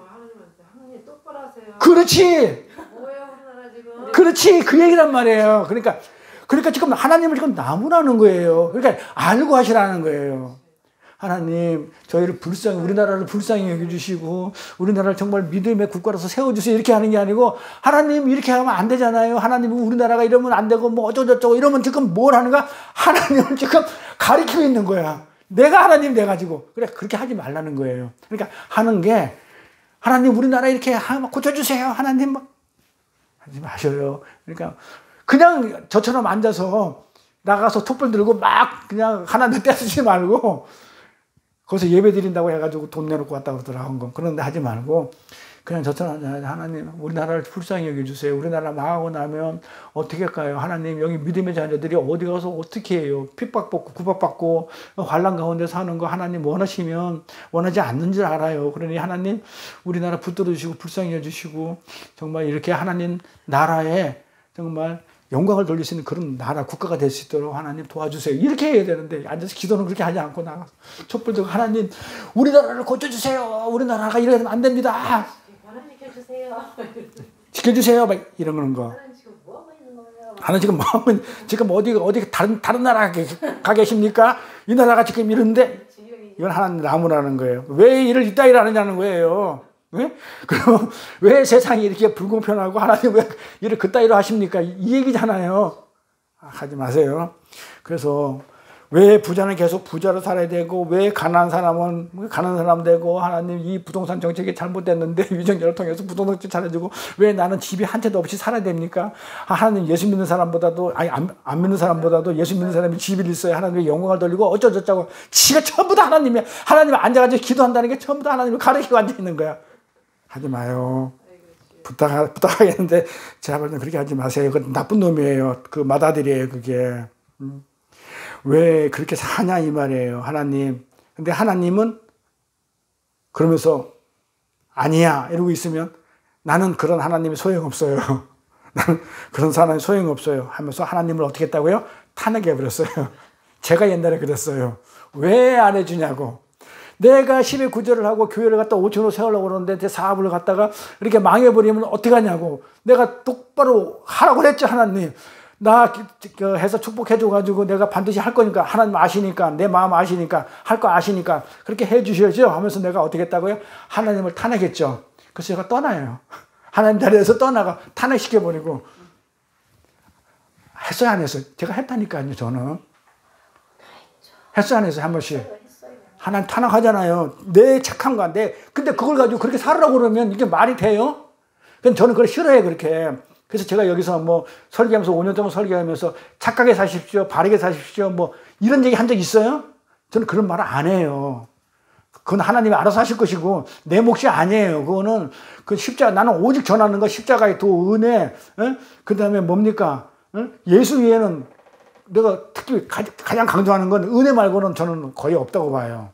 똑바로 하세요. 그렇지. 뭐예요, 우리나라 지금? 그렇지. 그 얘기란 말이에요. 그러니까 지금 하나님을 지금 나무라는 거예요. 그러니까 알고 하시라는 거예요. 하나님, 저희를 우리나라를 불쌍히 여겨주시고, 우리나라를 정말 믿음의 국가로서 세워주세요. 이렇게 하는 게 아니고, 하나님, 이렇게 하면 안 되잖아요. 하나님, 우리나라가 이러면 안 되고, 뭐 어쩌고저쩌고 이러면 지금 뭘 하는가? 하나님을 지금 가리키고 있는 거야. 내가 하나님 돼가지고. 그래, 그렇게 하지 말라는 거예요. 그러니까 하는 게, 하나님, 우리나라 이렇게 고쳐주세요. 하나님, 하지 마셔요. 그러니까, 그냥 저처럼 앉아서 나가서 촛불 들고 막 그냥 하나님 떼쓰지 말고 거기서 예배 드린다고 해가지고 돈 내놓고 왔다 그러더라고. 그런데 하지 말고 그냥 저처럼 하나님 우리나라를 불쌍히 여겨주세요. 우리나라 망하고 나면 어떻게 할까요? 하나님 여기 믿음의 자녀들이 어디 가서 어떻게 해요? 핍박받고 구박받고 환난 가운데 사는 거 하나님 원하시면 원하지 않는 줄 알아요. 그러니 하나님 우리나라 붙들어 주시고 불쌍히 여주시고 정말 이렇게 하나님 나라에 정말 영광을 돌릴 수 있는 그런 나라 국가가 될 수 있도록 하나님 도와주세요. 이렇게 해야 되는데 앉아서 기도는 그렇게 하지 않고 나가서 촛불 들고 하나님 우리나라를 고쳐주세요. 우리나라가 이러면 안 됩니다. 하나님 지켜주세요. 지켜주세요. 막 이런 거. 하나님 지금 뭐 하고 있는 거예요? 하나님 지금 뭐 하면 지금 어디 다른 나라 가 계십니까? 이 나라가 지금 이런데 이건 하나님 나무라는 거예요. 왜 일을 이따위를 하느냐는 거예요. 네? 그럼 왜 세상이 이렇게 불공평하고 하나님 왜 일을 그따위로 하십니까? 이 얘기잖아요. 하지 마세요. 그래서 왜 부자는 계속 부자로 살아야 되고 왜 가난한 사람은 가난한 사람 되고 하나님 이 부동산 정책이 잘못됐는데 위정자를 통해서 부동산 정책 잘해주고 왜 나는 집이 한 채도 없이 살아야 됩니까? 하나님 예수 믿는 사람보다도 아니 안 믿는 사람보다도 예수 믿는 사람이 집이 있어야 하나님의 영광을 돌리고 어쩌저쩌고 지가 전부 다 하나님이 앉아가지고 기도한다는 게 전부 다 하나님을 가리키고 앉아있는 거야. 하지 마요. 부탁하겠는데 제발 그렇게 하지 마세요. 그 나쁜 놈이에요. 그 맏아들이에요. 그게. 왜 그렇게 사냐 이 말이에요. 하나님. 근데 하나님은 그러면서 아니야 이러고 있으면 나는 그런 하나님이 소용없어요. 나는 그런 사람이 소용없어요 하면서 하나님을 어떻게 했다고요? 탄핵해버렸어요. 제가 옛날에 그랬어요. 왜 안 해주냐고. 내가 10의 구절을 하고 교회를 갖다 5천으로 세우려고 그러는데 사업을 갖다가 이렇게 망해버리면 어떻게 하냐고. 내가 똑바로 하라고 그랬죠. 하나님. 나 해서 축복해줘가지고 내가 반드시 할 거니까 하나님 아시니까 내 마음 아시니까 할 거 아시니까 그렇게 해주셔야죠 하면서 내가 어떻게 했다고요? 하나님을 탄핵했죠. 그래서 제가 떠나요. 하나님 자리에서 떠나가 탄핵시켜버리고. 했어요 안 했어요? 제가 했다니까요. 저는 했어요 안 했어요? 한 번씩 하나님 탄핵하잖아요. 내 착함과 근데 그걸 가지고 그렇게 살으라고 그러면 이게 말이 돼요? 그럼 저는 그걸 싫어해요 그렇게. 그래서 제가 여기서 뭐 설교하면서 5년 동안 설교하면서 착하게 사십시오, 바르게 사십시오, 뭐 이런 얘기 한 적 있어요? 저는 그런 말을 안 해요. 그건 하나님이 알아서 하실 것이고 내 몫이 아니에요. 그거는 그 십자가 나는 오직 전하는 거 십자가의 도 은혜, 그 다음에 뭡니까? 예수 위에는 내가 특히 가장 강조하는 건 은혜 말고는 저는 거의 없다고 봐요.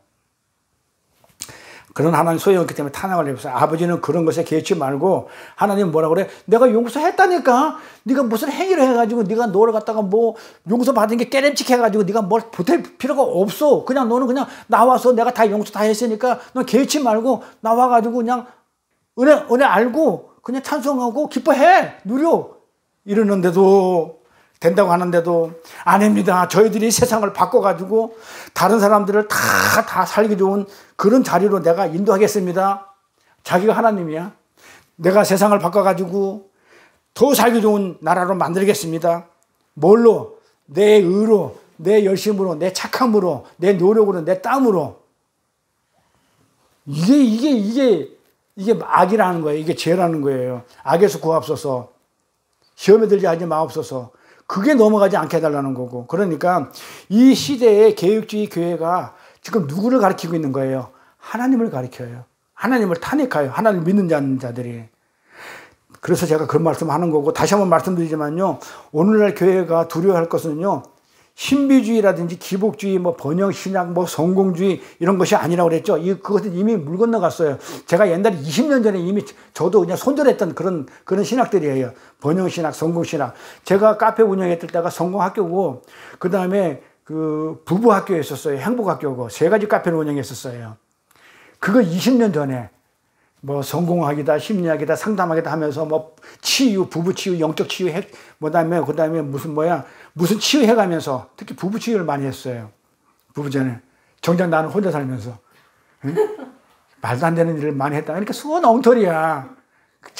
그런 하나님 소용없기 때문에 탄핵을 해봤어요. 아버지는 그런 것에 개의치 말고 하나님 뭐라 그래? 내가 용서했다니까. 네가 무슨 행위를 해가지고 네가 너를 갖다가 뭐 용서 받은 게 깨름칙 해가지고 네가 뭘 보탤 필요가 없어. 그냥 너는 그냥 나와서 내가 다 용서 다 했으니까 너 개의치 말고 나와가지고 그냥 은혜 알고 그냥 찬송하고 기뻐해. 누려. 이러는데도 된다고 하는데도 아닙니다. 저희들이 세상을 바꿔가지고 다른 사람들을 다 살기 좋은 그런 자리로 내가 인도하겠습니다. 자기가 하나님이야. 내가 세상을 바꿔가지고 더 살기 좋은 나라로 만들겠습니다. 뭘로? 내 의로, 내 열심으로, 내 착함으로, 내 노력으로, 내 땀으로. 이게 악이라는 거예요. 이게 죄라는 거예요. 악에서 구하옵소서. 시험에 들지 하지 마옵소서. 그게 넘어가지 않게 해달라는 거고. 그러니까 이 시대의 개혁주의 교회가 지금 누구를 가리키고 있는 거예요? 하나님을 가리켜요. 하나님을 탄핵해요. 하나님을 믿는 자들이. 그래서 제가 그런 말씀하는 거고 다시 한번 말씀드리지만요. 오늘날 교회가 두려워할 것은요. 신비주의라든지 기복주의, 뭐 번영신학, 뭐 성공주의 이런 것이 아니라고 그랬죠. 그것은 이미 물 건너갔어요. 제가 옛날에 20년 전에 이미 저도 그냥 손절했던 그런 신학들이에요. 번영신학, 성공신학. 제가 카페 운영했을 때가 성공학교고 그 다음에 그 부부학교에 있었어요. 행복학교고 세 가지 카페를 운영했었어요. 그거 20년 전에 뭐 성공학이다, 심리학이다, 상담학이다 하면서 뭐 치유, 부부 치유, 영적 치유, 그다음에 무슨 치유해가면서 특히 부부 치유를 많이 했어요. 부부전에. 정작 나는 혼자 살면서. 응? 말도 안 되는 일을 많이 했다. 그러니까 수원 엉터리야.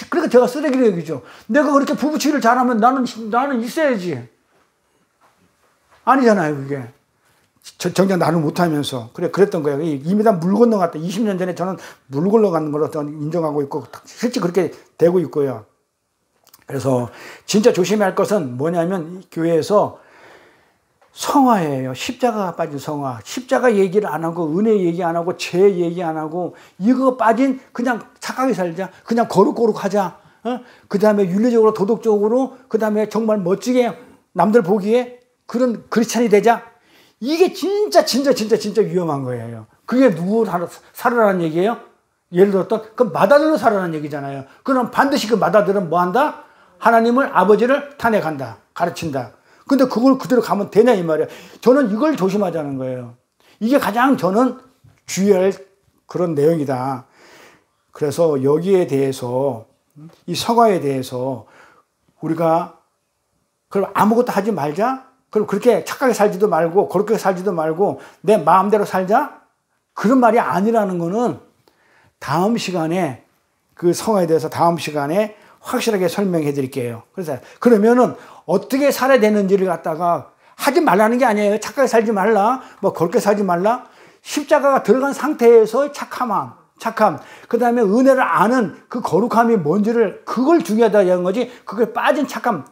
그러니까 제가 쓰레기를 여기죠. 내가 그렇게 부부 치유를 잘하면 나는 있어야지. 아니잖아요, 그게. 정작 나는 못하면서. 그랬던 거예요. 이미 다 물 건너갔다. 20년 전에 저는 물 건너가는 걸로 인정하고 있고, 실제 그렇게 되고 있고요. 그래서 진짜 조심해야 할 것은 뭐냐면, 교회에서 성화예요. 십자가가 빠진 성화. 십자가 얘기를 안 하고 은혜 얘기 안 하고 죄 얘기 안 하고 이거 빠진 그냥 착하게 살자. 그냥 거룩거룩 하자. 그 다음에 윤리적으로 도덕적으로 그 다음에 정말 멋지게 남들 보기에 그런 크리스찬이 되자. 이게 진짜 위험한 거예요. 그게 누구 살아라는 얘기예요? 예를 들었던 그 맏아들로 살아라는 얘기잖아요. 그럼 반드시 그 맏아들은 뭐 한다? 하나님을 아버지를 탄핵한다. 가르친다. 근데 그걸 그대로 가면 되냐 이 말이에요. 저는 이걸 조심하자는 거예요. 이게 가장 저는 주의할 그런 내용이다. 그래서 여기에 대해서 이 서가에 대해서 우리가 그럼 아무것도 하지 말자? 그럼 그렇게 착하게 살지도 말고 그렇게 살지도 말고 내 마음대로 살자? 그런 말이 아니라는 거는 다음 시간에 그 서가에 대해서 다음 시간에 확실하게 설명해 드릴게요. 그래서 그러면은 어떻게 살아야 되는지를 갖다가 하지 말라는 게 아니에요. 착하게 살지 말라. 뭐 그렇게 살지 말라. 십자가가 들어간 상태에서 착함. 그 다음에 은혜를 아는 그 거룩함이 뭔지를 그걸 중요하다는 거지. 그걸 빠진 착함.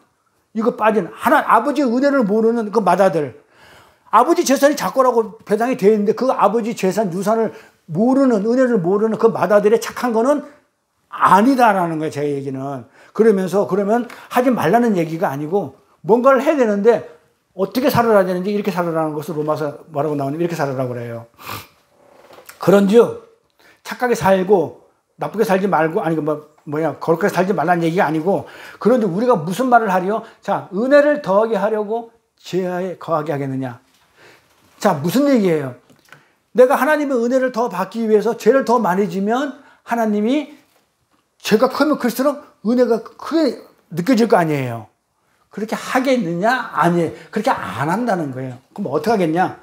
이거 빠진 아버지 은혜를 모르는 그 맏아들. 아버지 재산이 작고라고 배당이 되어 있는데 그 아버지 재산 유산을 모르는 은혜를 모르는 그 맏아들의 착한 거는 아니다라는 거예요. 제 얘기는. 그러면서 그러면 하지 말라는 얘기가 아니고 뭔가를 해야 되는데 어떻게 살아야 되는지 이렇게 살아라는 것을 로마서 뭐라고 나오냐면 이렇게 살아라고 그래요. 그런즉 착하게 살고 나쁘게 살지 말고 아니 거룩하게 살지 말라는 얘기가 아니고 그런데 우리가 무슨 말을 하려? 자, 은혜를 더하게 하려고 죄에 거하게 하겠느냐? 자, 무슨 얘기예요? 내가 하나님의 은혜를 더 받기 위해서 죄를 더 많이 지면 하나님이 죄가 크면 클수록 은혜가 크게 느껴질 거 아니에요. 그렇게 하겠느냐? 아니에요. 그렇게 안 한다는 거예요. 그럼 어떻게 하겠냐?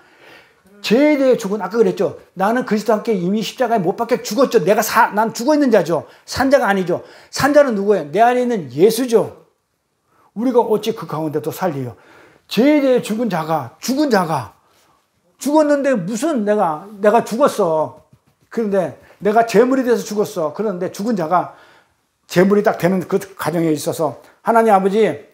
죄에 대해 죽은 아까 그랬죠. 나는 그리스도와 함께 이미 십자가에 못 박혀 죽었죠. 난 죽어 있는 자죠. 산 자가 아니죠. 산 자는 누구예요? 내 안에 있는 예수죠. 우리가 어찌 그 가운데 또 살리요? 죄에 대해 죽은 자가 죽었는데 무슨 내가 죽었어. 그런데 내가 재물이 돼서 죽었어. 그런데 죽은 자가 재물이 딱 되는 그 가정에 있어서 하나님 아버지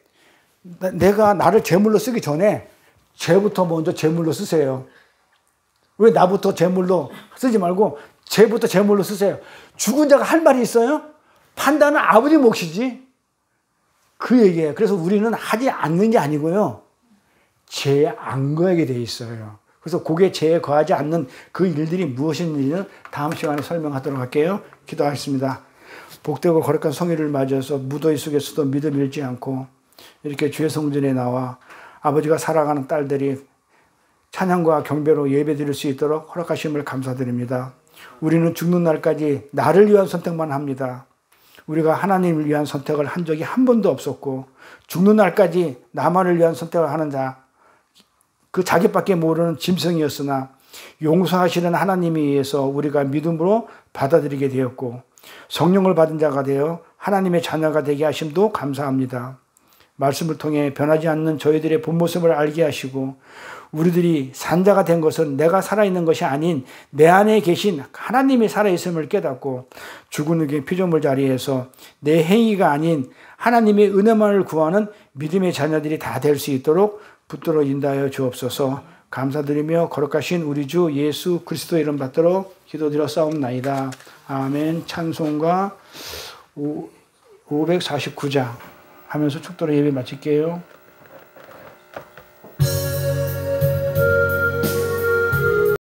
내가 나를 재물로 쓰기 전에 죄부터 먼저 재물로 쓰세요. 왜 나부터 제물로 쓰지 말고 죄부터 제물로 쓰세요. 죽은 자가 할 말이 있어요? 판단은 아버지 몫이지. 그 얘기예요. 그래서 우리는 하지 않는 게 아니고요. 죄에 안 거하게 돼 있어요. 그래서 그게 죄에 거하지 않는 그 일들이 무엇인지는 다음 시간에 설명하도록 할게요. 기도하겠습니다. 복되고 거룩한 성일을 맞이해서 무더위 속에서도 믿음 잃지 않고 이렇게 주의 성전에 나와 아버지가 사랑하는 딸들이 찬양과 경배로 예배드릴 수 있도록 허락하심을 감사드립니다. 우리는 죽는 날까지 나를 위한 선택만 합니다. 우리가 하나님을 위한 선택을 한 적이 한 번도 없었고 죽는 날까지 나만을 위한 선택을 하는 자, 그 자기밖에 모르는 짐승이었으나 용서하시는 하나님에 의해서 우리가 믿음으로 받아들이게 되었고 성령을 받은 자가 되어 하나님의 자녀가 되게 하심도 감사합니다. 말씀을 통해 변하지 않는 저희들의 본 모습을 알게 하시고 우리들이 산자가 된 것은 내가 살아있는 것이 아닌 내 안에 계신 하나님이 살아있음을 깨닫고 죽은 흑의 피조물 자리에서 내 행위가 아닌 하나님의 은혜만을 구하는 믿음의 자녀들이 다 될 수 있도록 붙들어 인도하여 주옵소서. 감사드리며 거룩하신 우리 주 예수 그리스도 이름 받들어 기도드렸사옵나이다. 아멘. 찬송가 549장 하면서 축도로 예배 마칠게요.